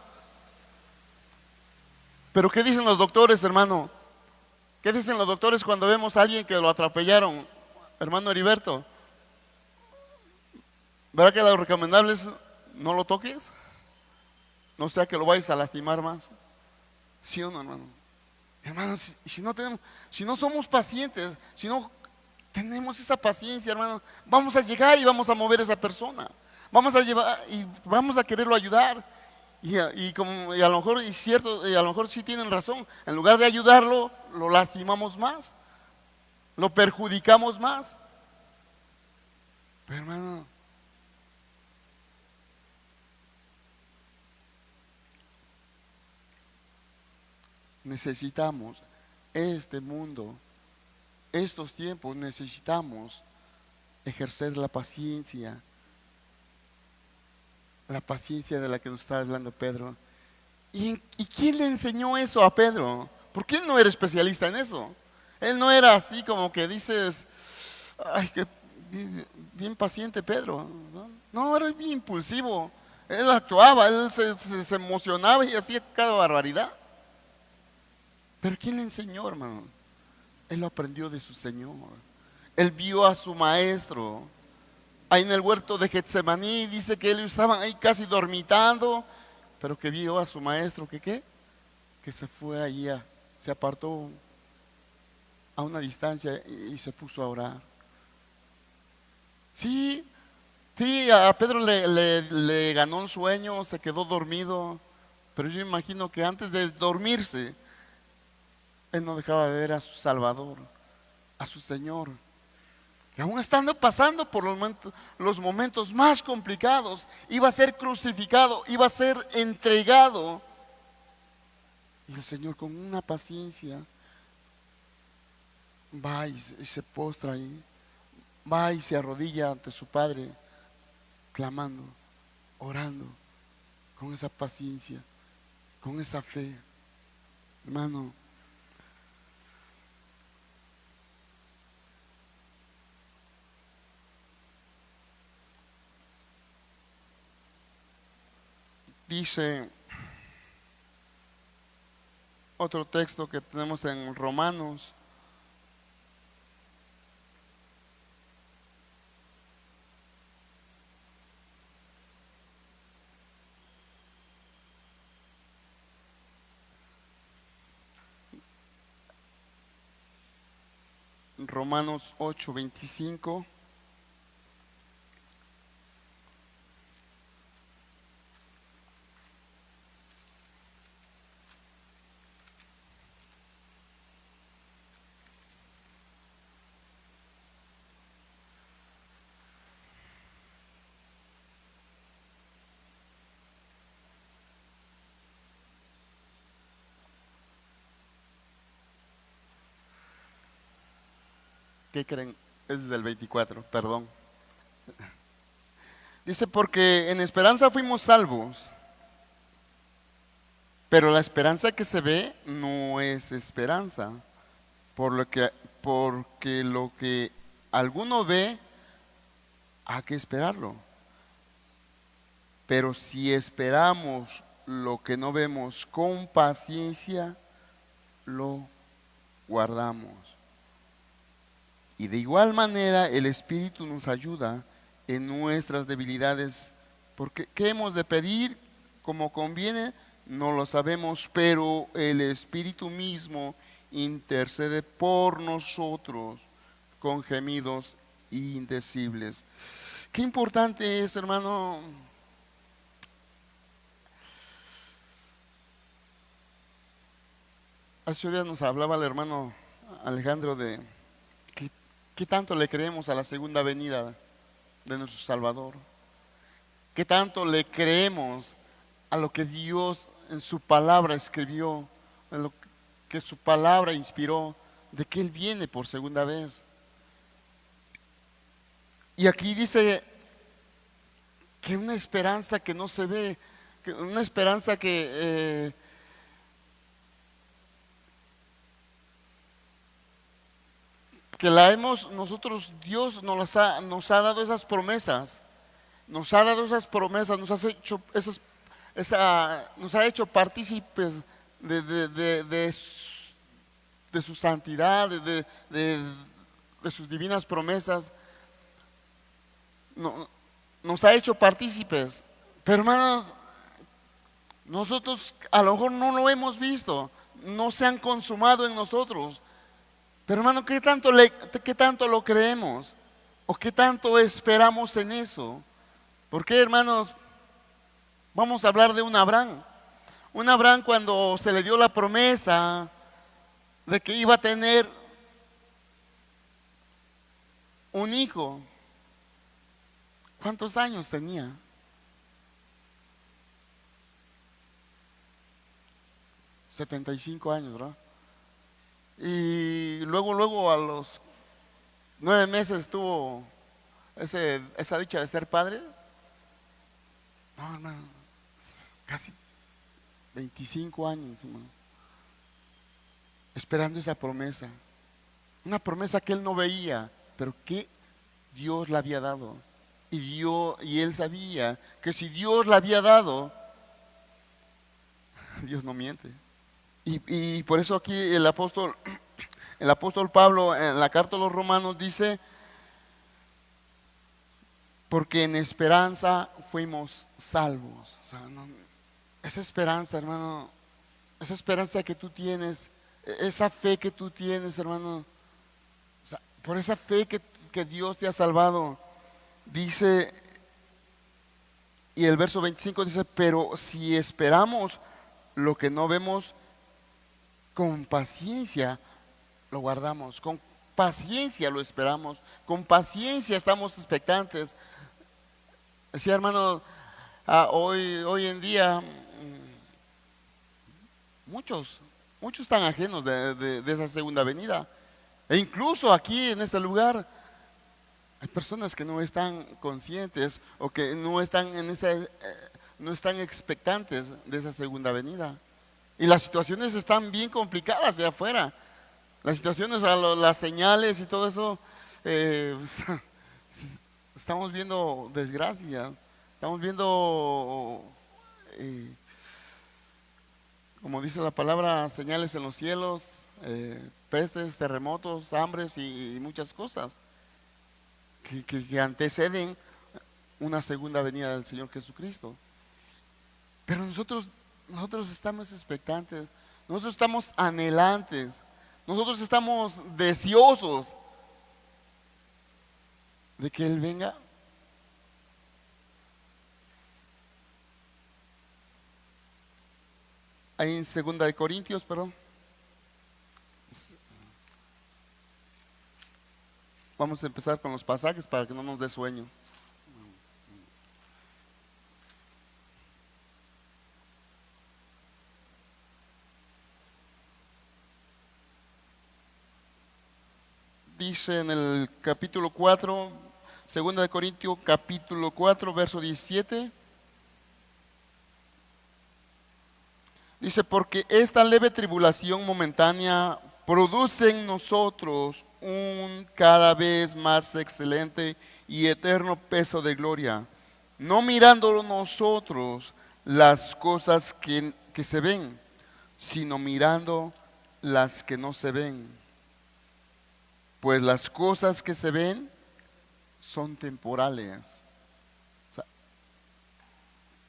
Pero ¿qué dicen los doctores, hermano? ¿Qué dicen los doctores cuando vemos a alguien que lo atropellaron, hermano Heriberto? ¿Verdad que lo recomendable es no lo toques? No sea que lo vayas a lastimar más. ¿Sí o no, hermano? Hermano, si no somos pacientes, si no tenemos esa paciencia, hermano, vamos a llegar y vamos a mover a esa persona. Vamos a llevar y vamos a quererlo ayudar. Y a lo mejor es cierto, y a lo mejor sí tienen razón. En lugar de ayudarlo, lo lastimamos más, lo perjudicamos más. Pero hermano, necesitamos este mundo, estos tiempos, necesitamos ejercer la paciencia de la que nos está hablando Pedro. ¿Y quién le enseñó eso a Pedro? Porque él no era especialista en eso. Él no era así como que dices, ay, que bien paciente Pedro. No, era bien impulsivo. Él actuaba, él se emocionaba y hacía cada barbaridad. Pero ¿quién le enseñó, hermano? Él lo aprendió de su Señor. Él vio a su maestro. Ahí en el huerto de Getsemaní dice que ellos estaban ahí casi dormitando, pero que vio a su maestro que ¿qué? Que se fue ahí, se apartó a una distancia y se puso a orar. Sí, sí, a Pedro le ganó un sueño, se quedó dormido, pero yo imagino que antes de dormirse, él no dejaba de ver a su Salvador, a su Señor, que aún estando pasando por los momentos más complicados, iba a ser crucificado, iba a ser entregado. Y el Señor con una paciencia va y se postra ahí, va y se arrodilla ante su Padre, clamando, orando, con esa paciencia, con esa fe. Hermano, dice otro texto que tenemos en Romanos, Romanos 8:25. ¿Qué creen? Es desde el 24, perdón. Dice, porque en esperanza fuimos salvos, pero la esperanza que se ve no es esperanza, porque lo que alguno ve, hay que esperarlo. Pero si esperamos lo que no vemos con paciencia, lo guardamos. Y de igual manera el Espíritu nos ayuda en nuestras debilidades, porque ¿qué hemos de pedir como conviene? No lo sabemos, pero el Espíritu mismo intercede por nosotros con gemidos indecibles. Qué importante es, hermano. Hace días nos hablaba el hermano Alejandro de qué tanto le creemos a la segunda venida de nuestro Salvador. Qué tanto le creemos a lo que Dios en su palabra escribió, en lo que su palabra inspiró, de que Él viene por segunda vez. Y aquí dice que una esperanza que no se ve, que una esperanza que la hemos nosotros, Dios nos ha dado esas promesas, nos ha dado esas promesas, nos ha hecho partícipes de su santidad, de sus divinas promesas. Nos ha hecho partícipes, pero hermanos, nosotros a lo mejor no lo hemos visto, no se han consumado en nosotros. Pero hermano, ¿qué tanto lo creemos? ¿O qué tanto esperamos en eso? ¿Por qué, hermanos? Vamos a hablar de un Abraham. Un Abraham, cuando se le dio la promesa de que iba a tener un hijo, ¿cuántos años tenía? 75 años, ¿verdad? Y luego a los 9 meses tuvo esa dicha de ser padre. No, hermano, casi 25 años, hermano, esperando esa promesa. Una promesa que él no veía, pero que Dios le había dado. Y él sabía que si Dios le había dado, Dios no miente. Y por eso aquí el apóstol Pablo en la carta a los Romanos dice: porque en esperanza fuimos salvos. O sea, esa esperanza, hermano, esa esperanza que tú tienes, esa fe que tú tienes, hermano, o sea, por esa fe que Dios te ha salvado, dice, y el verso 25 dice: pero si esperamos lo que no vemos, con paciencia lo guardamos, con paciencia lo esperamos, con paciencia estamos expectantes. Decía, hermano, hoy en día muchos están ajenos de esa segunda venida. E incluso aquí en este lugar hay personas que no están conscientes o que no están no están expectantes de esa segunda venida. Y las situaciones están bien complicadas de afuera. Las situaciones, las señales y todo eso, estamos viendo desgracias, estamos viendo, como dice la palabra, señales en los cielos, pestes, terremotos, hambres y muchas cosas que anteceden una segunda venida del Señor Jesucristo. Pero nosotros estamos expectantes, nosotros estamos anhelantes, nosotros estamos deseosos de que Él venga. Ahí en 2 Corintios, perdón. Vamos a empezar con los pasajes para que no nos dé sueño. Dice en el capítulo 4, 2 Corintios capítulo 4, verso 17. Dice: porque esta leve tribulación momentánea produce en nosotros un cada vez más excelente y eterno peso de gloria, no mirando nosotros las cosas que se ven, sino mirando las que no se ven. Pues las cosas que se ven son temporales,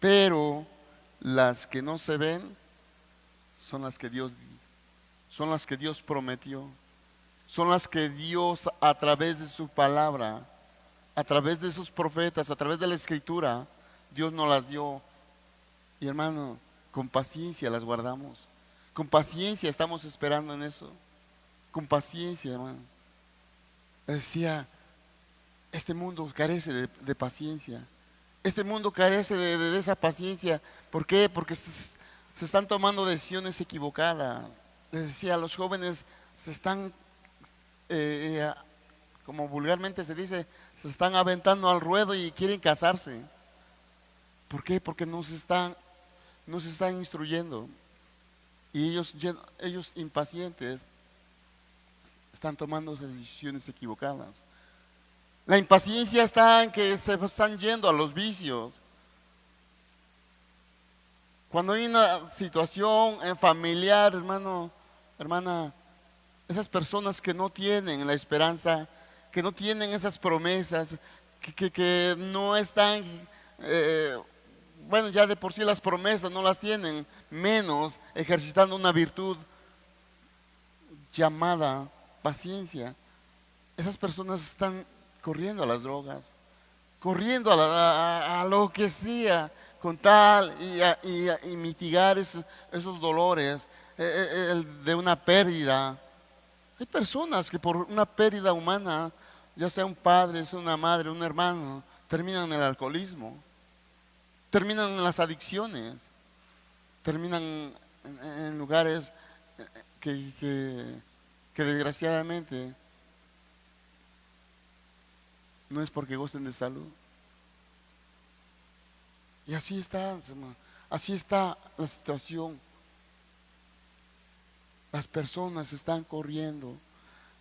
pero las que no se ven son las que Dios prometió, son las que Dios, a través de su palabra, a través de sus profetas, a través de la Escritura, Dios nos las dio. Y hermano, con paciencia las guardamos, con paciencia estamos esperando en eso, con paciencia, hermano. Decía, este mundo carece de paciencia, este mundo carece de esa paciencia. ¿Por qué? Porque se están tomando decisiones equivocadas. Les decía, los jóvenes se están, como vulgarmente se dice, se están aventando al ruedo y quieren casarse. ¿Por qué? Porque no se están instruyendo. Y ellos impacientes están tomando esas decisiones equivocadas. La impaciencia está en que se están yendo a los vicios. Cuando hay una situación familiar, hermano, hermana, esas personas que no tienen la esperanza, que no tienen esas promesas, que no están, bueno, ya de por sí las promesas no las tienen, menos ejercitando una virtud llamada paciencia. Esas personas están corriendo a las drogas, corriendo a lo que sea, con tal y mitigar esos dolores de una pérdida. Hay personas que por una pérdida humana, ya sea un padre, sea una madre, un hermano, terminan en el alcoholismo, terminan en las adicciones, terminan en lugares que, que- que desgraciadamente no es porque gocen de salud. Y así está, hermano, así está la situación. Las personas están corriendo,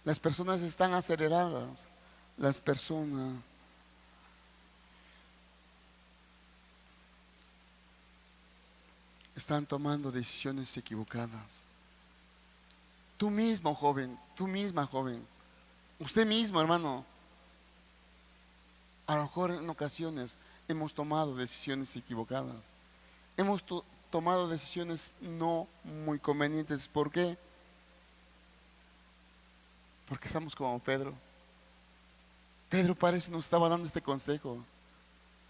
las personas están aceleradas, las personas están tomando decisiones equivocadas. Tú mismo, joven, tú misma, joven, usted mismo, hermano, a lo mejor en ocasiones hemos tomado decisiones equivocadas. Hemos tomado decisiones no muy convenientes. ¿Por qué? Porque estamos como Pedro. Pedro parece nos estaba dando este consejo.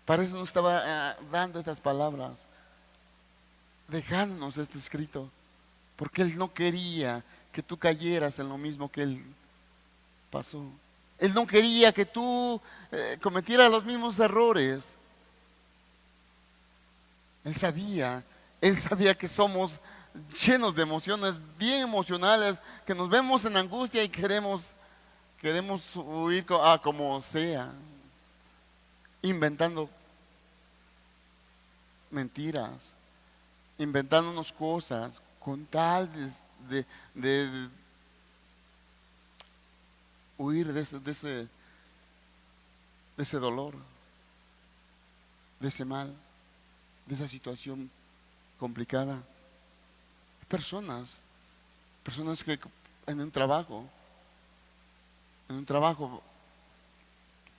Parece nos estaba dando estas palabras, dejándonos este escrito. Porque él no quería que tú cayeras en lo mismo que él pasó. Él no quería que tú cometieras los mismos errores. Él sabía, él sabía que somos llenos de emociones, bien emocionales, que nos vemos en angustia y queremos huir a como sea, inventando mentiras, inventándonos cosas con tal de huir de ese dolor, de ese mal, de esa situación complicada. Personas, personas que en un trabajo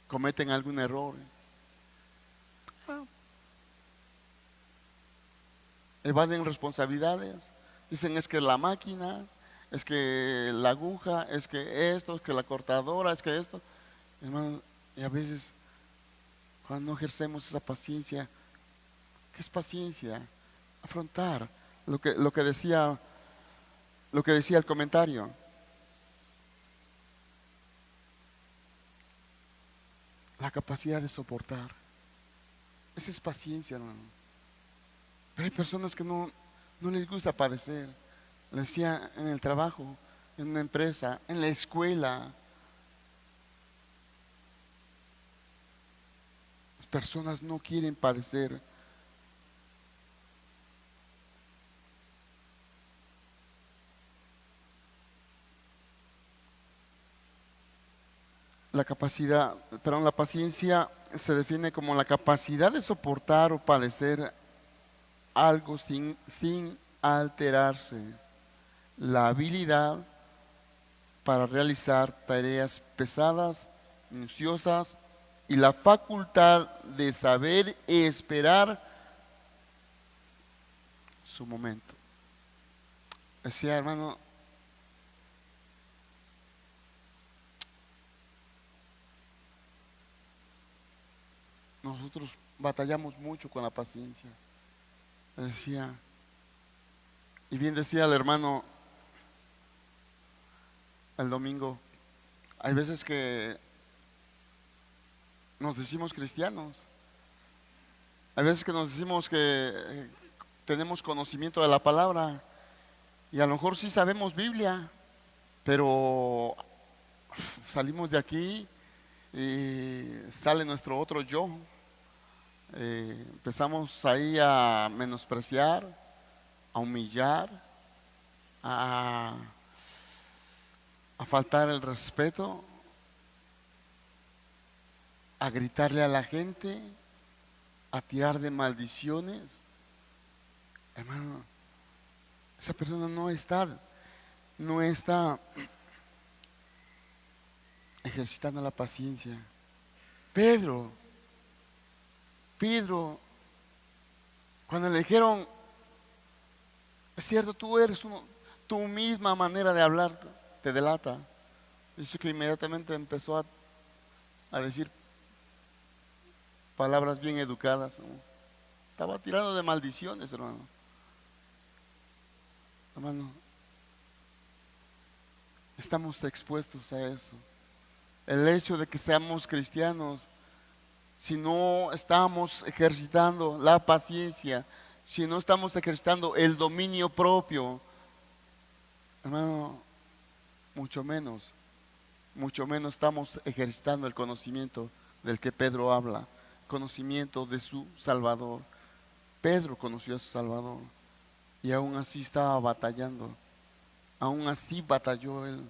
cometen algún error, evaden responsabilidades, dicen es que la máquina, es que la aguja, es que esto, es que la cortadora, es que esto, hermano, y a veces cuando no ejercemos esa paciencia, ¿qué es paciencia? Afrontar lo que decía el comentario, la capacidad de soportar. Esa es paciencia, hermano. Pero hay personas que no les gusta padecer. Le decía en el trabajo, en una empresa, en la escuela. Las personas no quieren padecer. La paciencia se define como la capacidad de soportar o padecer algo sin alterarse. La habilidad para realizar tareas pesadas, minuciosas y la facultad de saber esperar su momento. Decía, hermano, nosotros batallamos mucho con la paciencia. Decía, y bien decía el hermano el domingo, hay veces que nos decimos cristianos, hay veces que nos decimos que tenemos conocimiento de la palabra y a lo mejor sí sabemos Biblia, pero salimos de aquí y sale nuestro otro yo. Empezamos ahí a menospreciar, a humillar, a, a faltar el respeto, a gritarle a la gente, a tirar de maldiciones. Hermano, esa persona no está ejercitando la paciencia. Pedro, Pedro, cuando le dijeron, es cierto, tu misma manera de hablar te delata. Dice que inmediatamente empezó a decir, palabras bien educadas, ¿no? Estaba tirando de maldiciones, hermano. Hermano, estamos expuestos a eso. El hecho de que seamos cristianos, si no estamos ejercitando la paciencia, si no estamos ejercitando el dominio propio, hermano, mucho menos estamos ejercitando el conocimiento del que Pedro habla, conocimiento de su Salvador. Pedro conoció a su Salvador y aún así estaba batallando, aún así batalló él.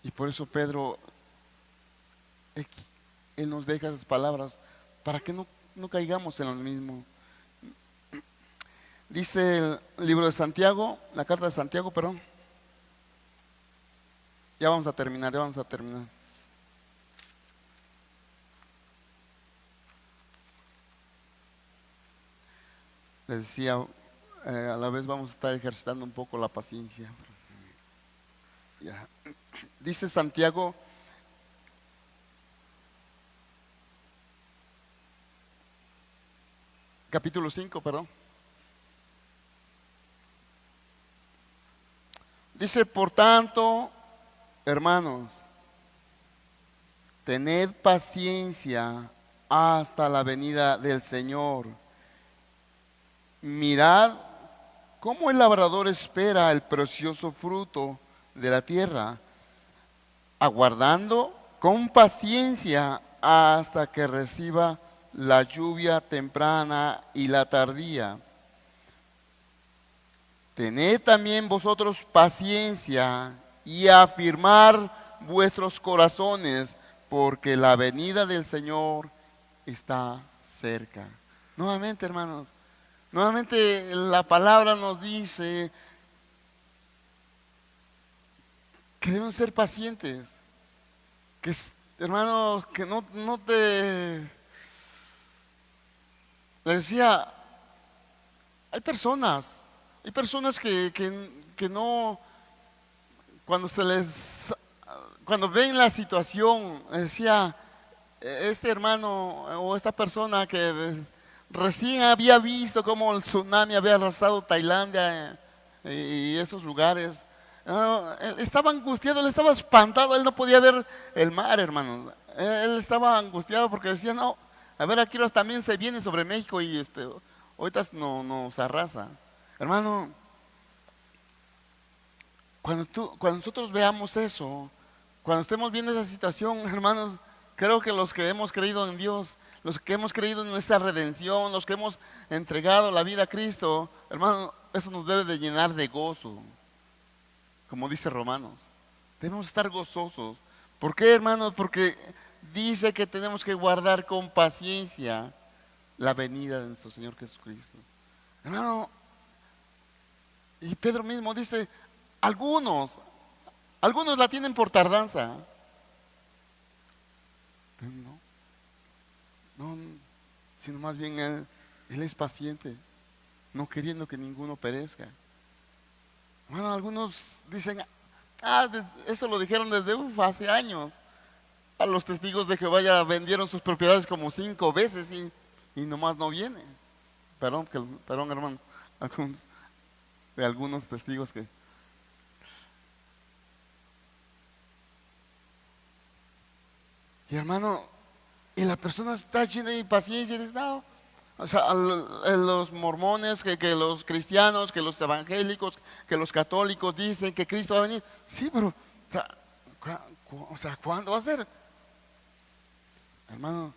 Y por eso Pedro, él nos deja esas palabras para que no caigamos en lo mismo. Dice el libro de Santiago, la carta de Santiago, perdón. Ya vamos a terminar. Les decía, a la vez vamos a estar ejercitando un poco la paciencia. Ya. Dice Santiago, capítulo 5, perdón. Dice, por tanto, hermanos, tened paciencia hasta la venida del Señor. Mirad cómo el labrador espera el precioso fruto de la tierra, aguardando con paciencia hasta que reciba la lluvia temprana y la tardía. Tened también vosotros paciencia y afirmar vuestros corazones, porque la venida del Señor está cerca. Nuevamente, hermanos, nuevamente la palabra nos dice que debemos ser pacientes, que hermanos, que no te... Le decía, hay personas que no, cuando ven la situación, decía, este hermano o esta persona que recién había visto cómo el tsunami había arrasado Tailandia y esos lugares, él estaba angustiado, él estaba espantado, él no podía ver el mar, hermano. Él estaba angustiado porque decía, no, a ver, aquí también se viene sobre México y ahorita nos arrasa. Hermano, cuando nosotros veamos eso, cuando estemos viendo esa situación, hermanos, creo que los que hemos creído en Dios, los que hemos creído en esa redención, los que hemos entregado la vida a Cristo, hermano, eso nos debe de llenar de gozo, como dice Romanos. Debemos estar gozosos. ¿Por qué, hermanos? Porque dice que tenemos que guardar con paciencia la venida de nuestro Señor Jesucristo. Hermano, y Pedro mismo dice, algunos la tienen por tardanza. No, sino más bien él es paciente, no queriendo que ninguno perezca. Bueno, algunos dicen, eso lo dijeron desde hace años. A los testigos de Jehová ya vendieron sus propiedades como 5 veces y nomás no viene. Perdón, hermano, de algunos testigos que... Y hermano, y la persona está llena de impaciencia y dice, no, o sea, los mormones, que los cristianos, que los evangélicos, que los católicos dicen que Cristo va a venir. Sí, pero, o sea, ¿cuándo va a ser? Hermano,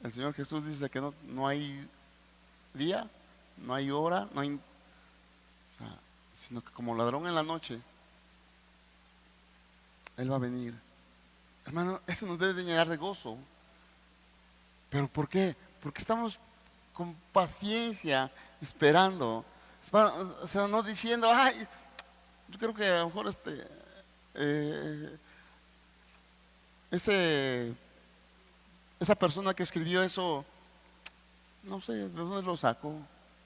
el Señor Jesús dice que no hay día, no hay hora, no hay, o sea, sino que como ladrón en la noche, Él va a venir. Hermano, eso nos debe de llenar de gozo. ¿Pero por qué? Porque estamos con paciencia esperando. O sea, no diciendo, ay, yo creo que a lo mejor esa persona que escribió eso, no sé de dónde lo sacó.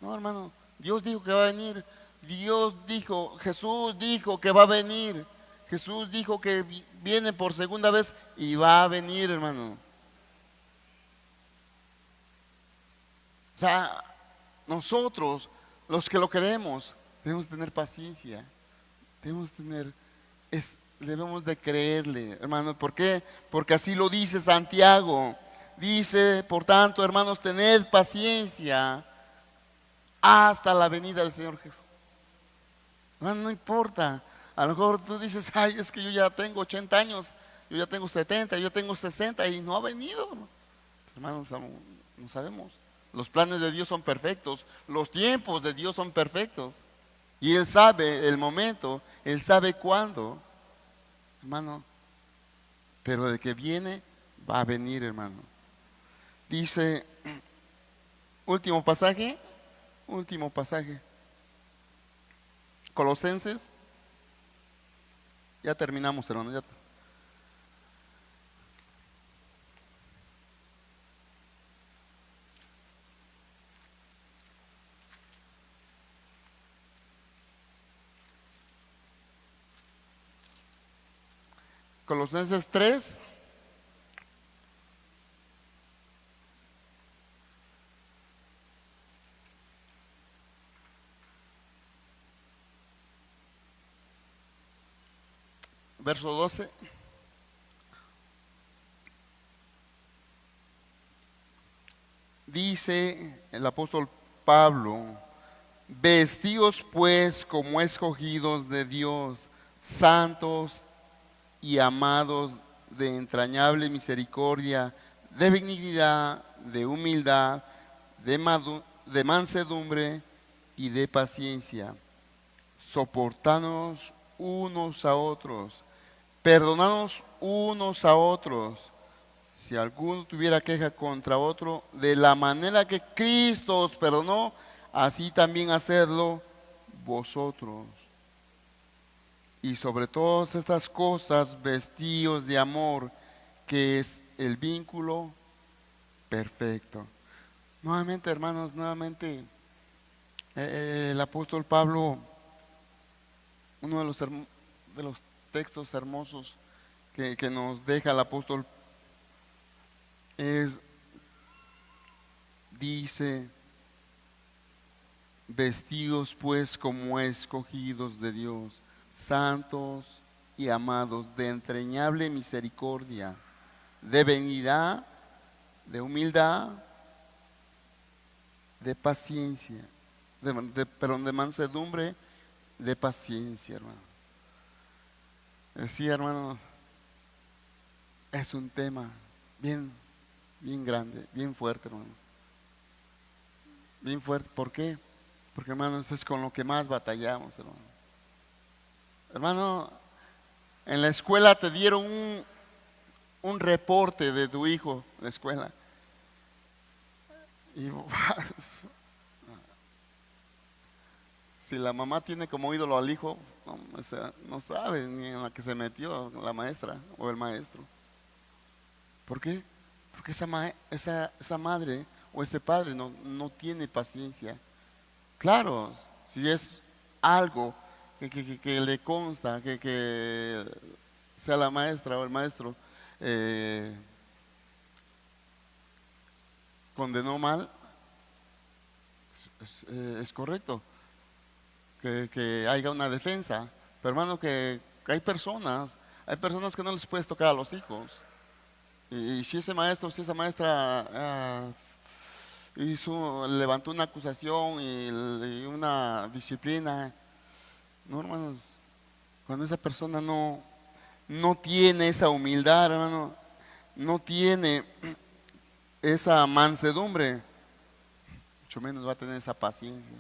No, hermano, Dios dijo que va a venir. Jesús dijo que va a venir. Jesús dijo que viene por segunda vez y va a venir, hermano. sea, nosotros, los que lo queremos, debemos tener paciencia, debemos de creerle, hermano. ¿Por qué? Porque así lo dice Santiago. Dice, por tanto, hermanos, tened paciencia hasta la venida del Señor Jesús. Hermano, no importa. A lo mejor tú dices, ay, es que yo ya tengo 80 años, yo ya tengo 70, yo tengo 60 y no ha venido. Hermanos, no sabemos. Los planes de Dios son perfectos, los tiempos de Dios son perfectos. Y Él sabe el momento, Él sabe cuándo, hermano. Pero de que viene, va a venir, hermano. Dice, último pasaje. Colosenses. Ya terminamos, hermano. Colosenses 3. Verso 12. Dice el apóstol Pablo: vestíos pues como escogidos de Dios, santos y amados, de entrañable misericordia, de benignidad, de humildad, de mansedumbre y de paciencia, soportanos unos a otros, perdonanos unos a otros, si alguno tuviera queja contra otro, de la manera que Cristo os perdonó, así también hacedlo vosotros. Y sobre todas estas cosas, vestíos de amor, que es el vínculo perfecto. Nuevamente, hermanos, el apóstol Pablo, uno de los textos hermosos que nos deja el apóstol dice: vestidos pues como escogidos de Dios, santos y amados, de entrañable misericordia, de benignidad, de humildad, de paciencia, perdón, de mansedumbre, de paciencia, hermano. Sí, hermanos, es un tema bien grande, bien fuerte, hermano. Bien fuerte. ¿Por qué? Porque, hermanos, es con lo que más batallamos, hermano. Hermano, en la escuela te dieron un reporte de tu hijo en la escuela. Y si la mamá tiene como ídolo al hijo, no, o sea, no sabe ni en la que se metió la maestra o el maestro. ¿Por qué? Porque esa madre o ese padre no tiene paciencia. Claro, si es algo que le consta, que sea la maestra o el maestro condenó mal, es correcto que haya una defensa. Pero, hermano, que hay personas que no les puedes tocar a los hijos. Y si ese maestro, si esa maestra levantó una acusación y una disciplina, no, hermanos, cuando esa persona no tiene esa humildad, hermano, no tiene esa mansedumbre, mucho menos va a tener esa paciencia.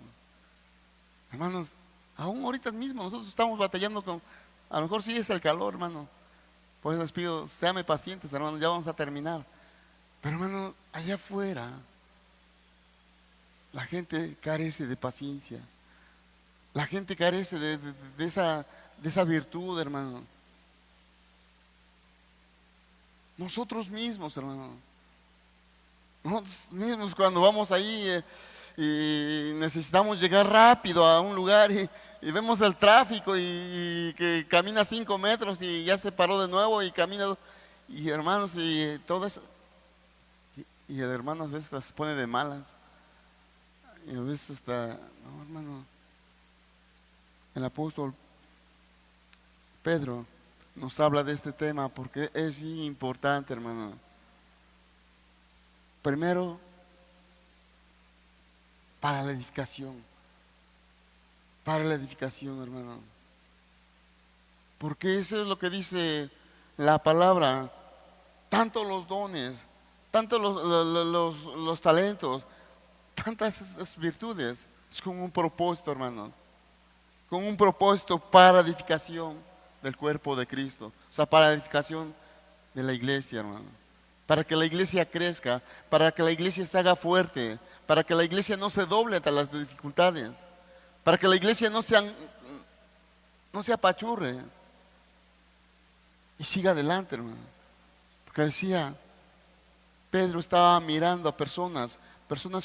Hermanos, aún ahorita mismo nosotros estamos batallando con, a lo mejor sí es el calor, hermano. Por eso les pido, sean pacientes, hermanos, ya vamos a terminar. Pero, hermano, allá afuera la gente carece de paciencia. La gente carece de esa virtud, hermano. Nosotros mismos, hermano. Nosotros mismos cuando vamos ahí y necesitamos llegar rápido a un lugar y vemos el tráfico y que camina 5 metros y ya se paró de nuevo y camina. Y hermanos, y todo eso. Y el hermano a veces se pone de malas. Y a veces hasta, no, hermano, el apóstol Pedro nos habla de este tema porque es bien importante, hermano. Primero, para la edificación. Para la edificación, hermano. Porque eso es lo que dice la palabra. Tanto los dones, tanto los talentos, tantas esas virtudes, es con un propósito, hermanos. Con un propósito para edificación del cuerpo de Cristo. O sea, para edificación de la iglesia, hermano. Para que la iglesia crezca, para que la iglesia se haga fuerte, para que la iglesia no se doble ante las dificultades, para que la iglesia no se apachurre y siga adelante, hermano. Porque decía, Pedro estaba mirando a personas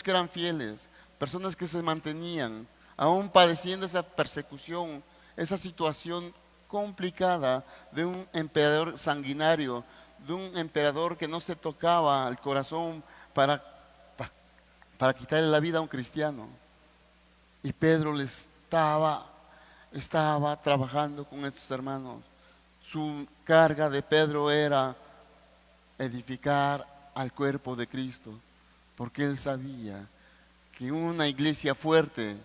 que eran fieles, personas que se mantenían, aún padeciendo esa persecución, esa situación complicada de un emperador sanguinario, de un emperador que no se tocaba el corazón para quitarle la vida a un cristiano. Y Pedro le estaba trabajando con estos hermanos. Su carga de Pedro era edificar al cuerpo de Cristo, porque él sabía que una iglesia fuerte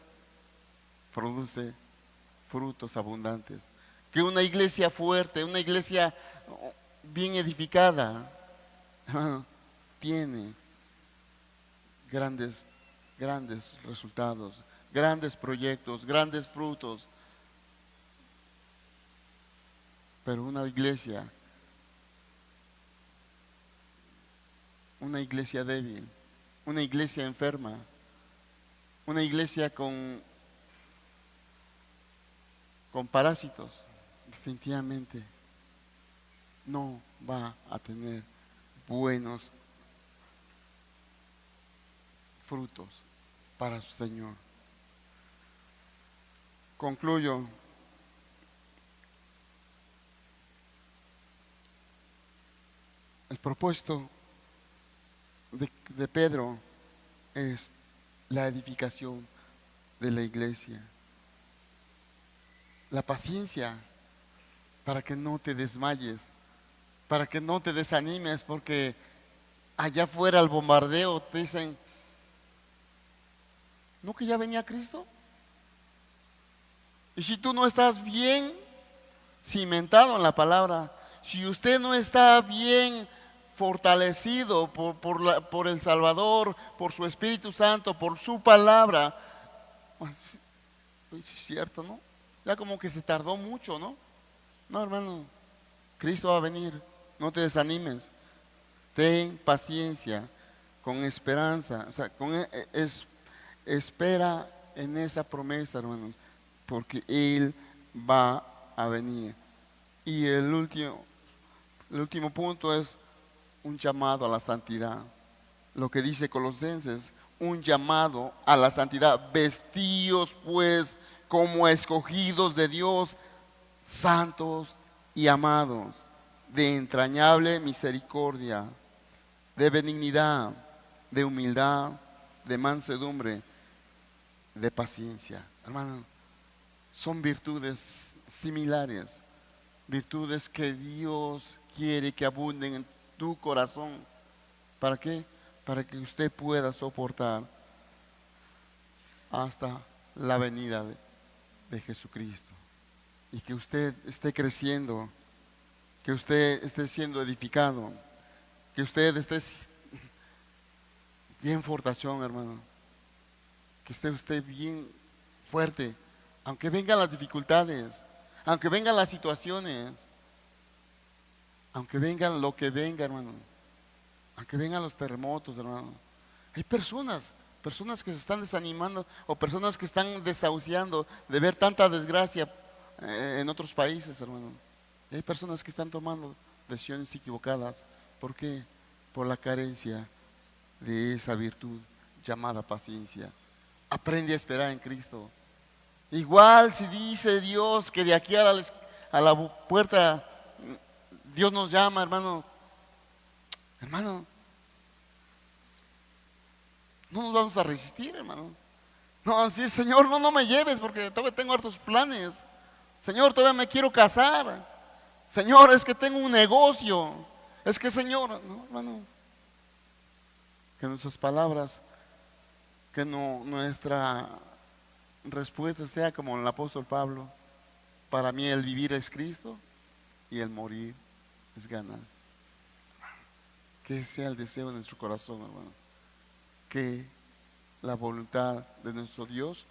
produce frutos abundantes, que una iglesia fuerte, una iglesia bien edificada, tiene grandes resultados, grandes proyectos, grandes frutos. Pero una iglesia débil, una iglesia enferma, una iglesia con parásitos, definitivamente no va a tener buenos frutos para su Señor. Concluyo. El propósito de Pedro es la edificación de la iglesia. La paciencia para que no te desmayes, para que no te desanimes, porque allá afuera el bombardeo te dicen, ¿no que ya venía Cristo? Y si tú no estás bien cimentado en la palabra, si usted no está bien fortalecido por el Salvador, por su Espíritu Santo, por su palabra, pues es cierto, ¿no? Ya como que se tardó mucho, ¿no? No, hermano, Cristo va a venir, no te desanimes, ten paciencia, con esperanza, o sea, espera en esa promesa, hermanos, porque Él va a venir. Y el último punto es un llamado a la santidad. Lo que dice Colosenses, un llamado a la santidad. Vestíos pues como escogidos de Dios, santos y amados, de entrañable misericordia, de benignidad, de humildad, de mansedumbre, de paciencia. Hermano, son virtudes similares, virtudes que Dios quiere que abunden en tu corazón. ¿Para qué? Para que usted pueda soportar hasta la venida de Jesucristo. Y que usted esté creciendo, que usted esté siendo edificado, que usted esté bien fortachón, hermano. Que esté bien fuerte, aunque vengan las dificultades, aunque vengan las situaciones, aunque vengan lo que venga, hermano, aunque vengan los terremotos, hermano. Hay personas que se están desanimando o personas que están desahuciando de ver tanta desgracia en otros países, hermano. Y hay personas que están tomando decisiones equivocadas. ¿Por qué? Por la carencia de esa virtud llamada paciencia. Aprende a esperar en Cristo. Igual si dice Dios que de aquí a la puerta Dios nos llama, hermano, no nos vamos a resistir, hermano. No, decir, Señor, no me lleves porque todavía tengo hartos planes. Señor, todavía me quiero casar. Señor, es que tengo un negocio. Es que, Señor, no, hermano, que nuestras palabras, que no, nuestra respuesta sea como el apóstol Pablo: para mí el vivir es Cristo y el morir es ganar. Que sea el deseo de nuestro corazón, hermano, que la voluntad de nuestro Dios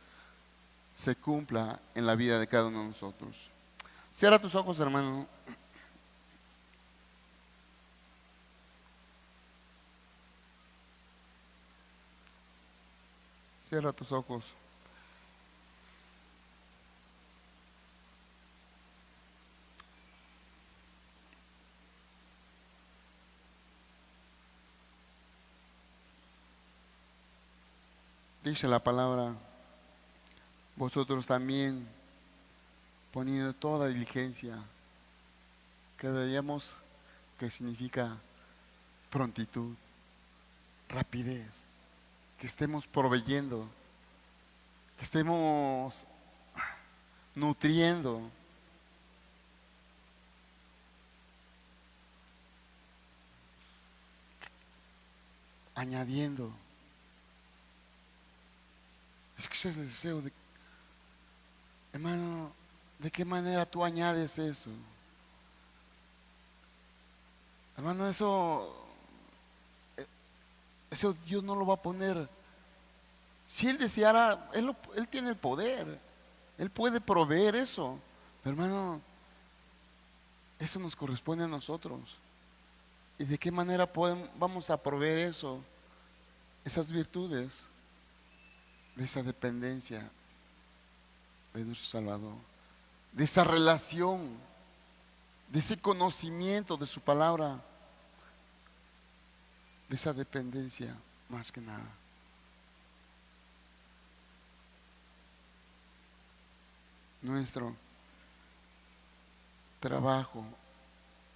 se cumpla en la vida de cada uno de nosotros. Cierra tus ojos, hermano. Cierra tus ojos. Dice la palabra: vosotros también, poniendo toda diligencia, que veíamos que significa prontitud, rapidez, que estemos proveyendo, que estemos nutriendo, añadiendo. Es que ese es el deseo de, hermano, ¿de qué manera tú añades eso? Hermano, eso Dios no lo va a poner. Si Él deseara, Él tiene el poder, Él puede proveer eso. Pero hermano, eso nos corresponde a nosotros. ¿Y de qué manera vamos a proveer eso? Esas virtudes de esa dependencia de nuestro Salvador, de esa relación, de ese conocimiento de su palabra, de esa dependencia más que nada. Nuestro trabajo,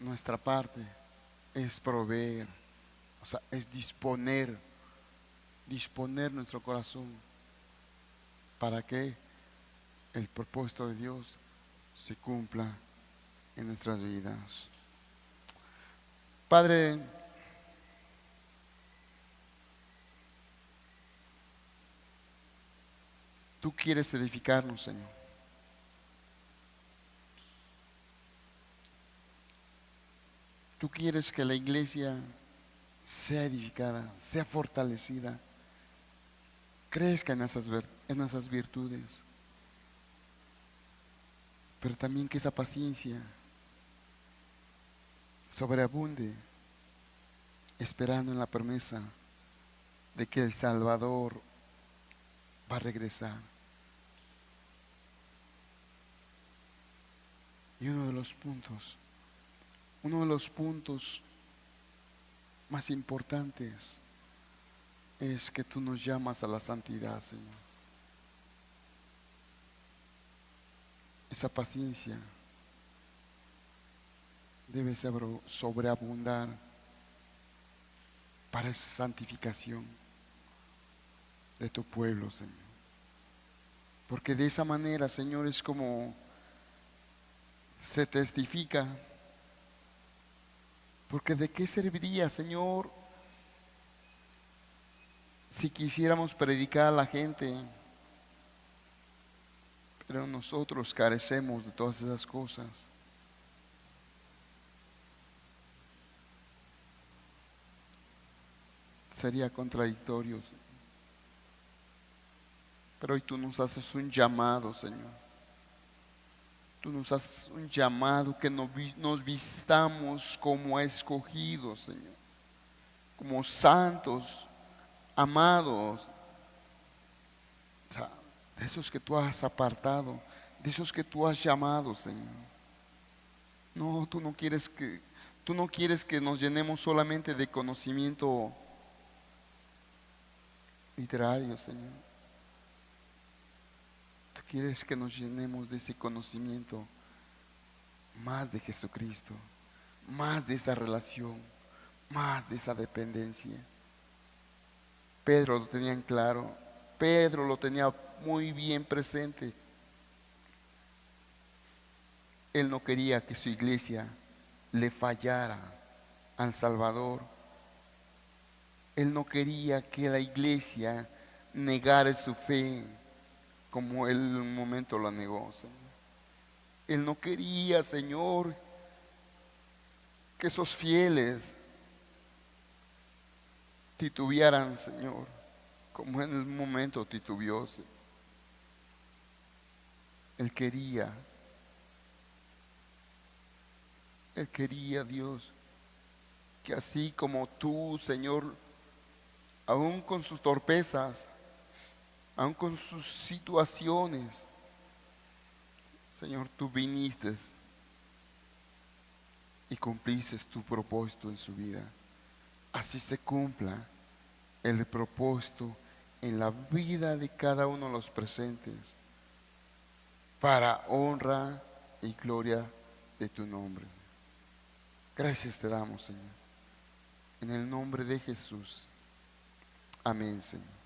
nuestra parte es proveer, o sea, es disponer nuestro corazón para que el propósito de Dios se cumpla en nuestras vidas. Padre, tú quieres edificarnos, Señor. Tú quieres que la iglesia sea edificada, sea fortalecida, crezca en esas virtudes, pero también que esa paciencia sobreabunde, esperando en la promesa de que el Salvador va a regresar. Y uno de los puntos más importantes es que tú nos llamas a la santidad, Señor. Esa paciencia debe sobreabundar para esa santificación de tu pueblo, Señor. Porque de esa manera, Señor, es como se testifica. Porque de qué serviría, Señor, si quisiéramos predicar a la gente, pero nosotros carecemos de todas esas cosas. Sería contradictorio. Pero hoy tú nos haces un llamado, Señor. Tú nos haces un llamado que nos vistamos como escogidos, Señor. Como santos, amados. O sea, de esos que tú has apartado, de esos que tú has llamado, Señor. No, tú no quieres que nos llenemos solamente de conocimiento literario, Señor. Tú quieres que nos llenemos de ese conocimiento más de Jesucristo, más de esa relación, más de esa dependencia. Pedro lo tenía en claro. Pedro lo tenía muy bien presente. Él no quería que su iglesia le fallara al Salvador. Él no quería que la iglesia negara su fe como él en un momento la negó, Señor. Él no quería, Señor, que esos fieles titubearan, Señor, como en el momento titubeó, Señor. Él quería, Dios, que así como tú, Señor, aún con sus torpezas, aún con sus situaciones, Señor, tú viniste y cumpliste tu propósito en su vida. Así se cumpla el propósito en la vida de cada uno de los presentes, para honra y gloria de tu nombre. Gracias te damos, Señor. En el nombre de Jesús. Amén, Señor.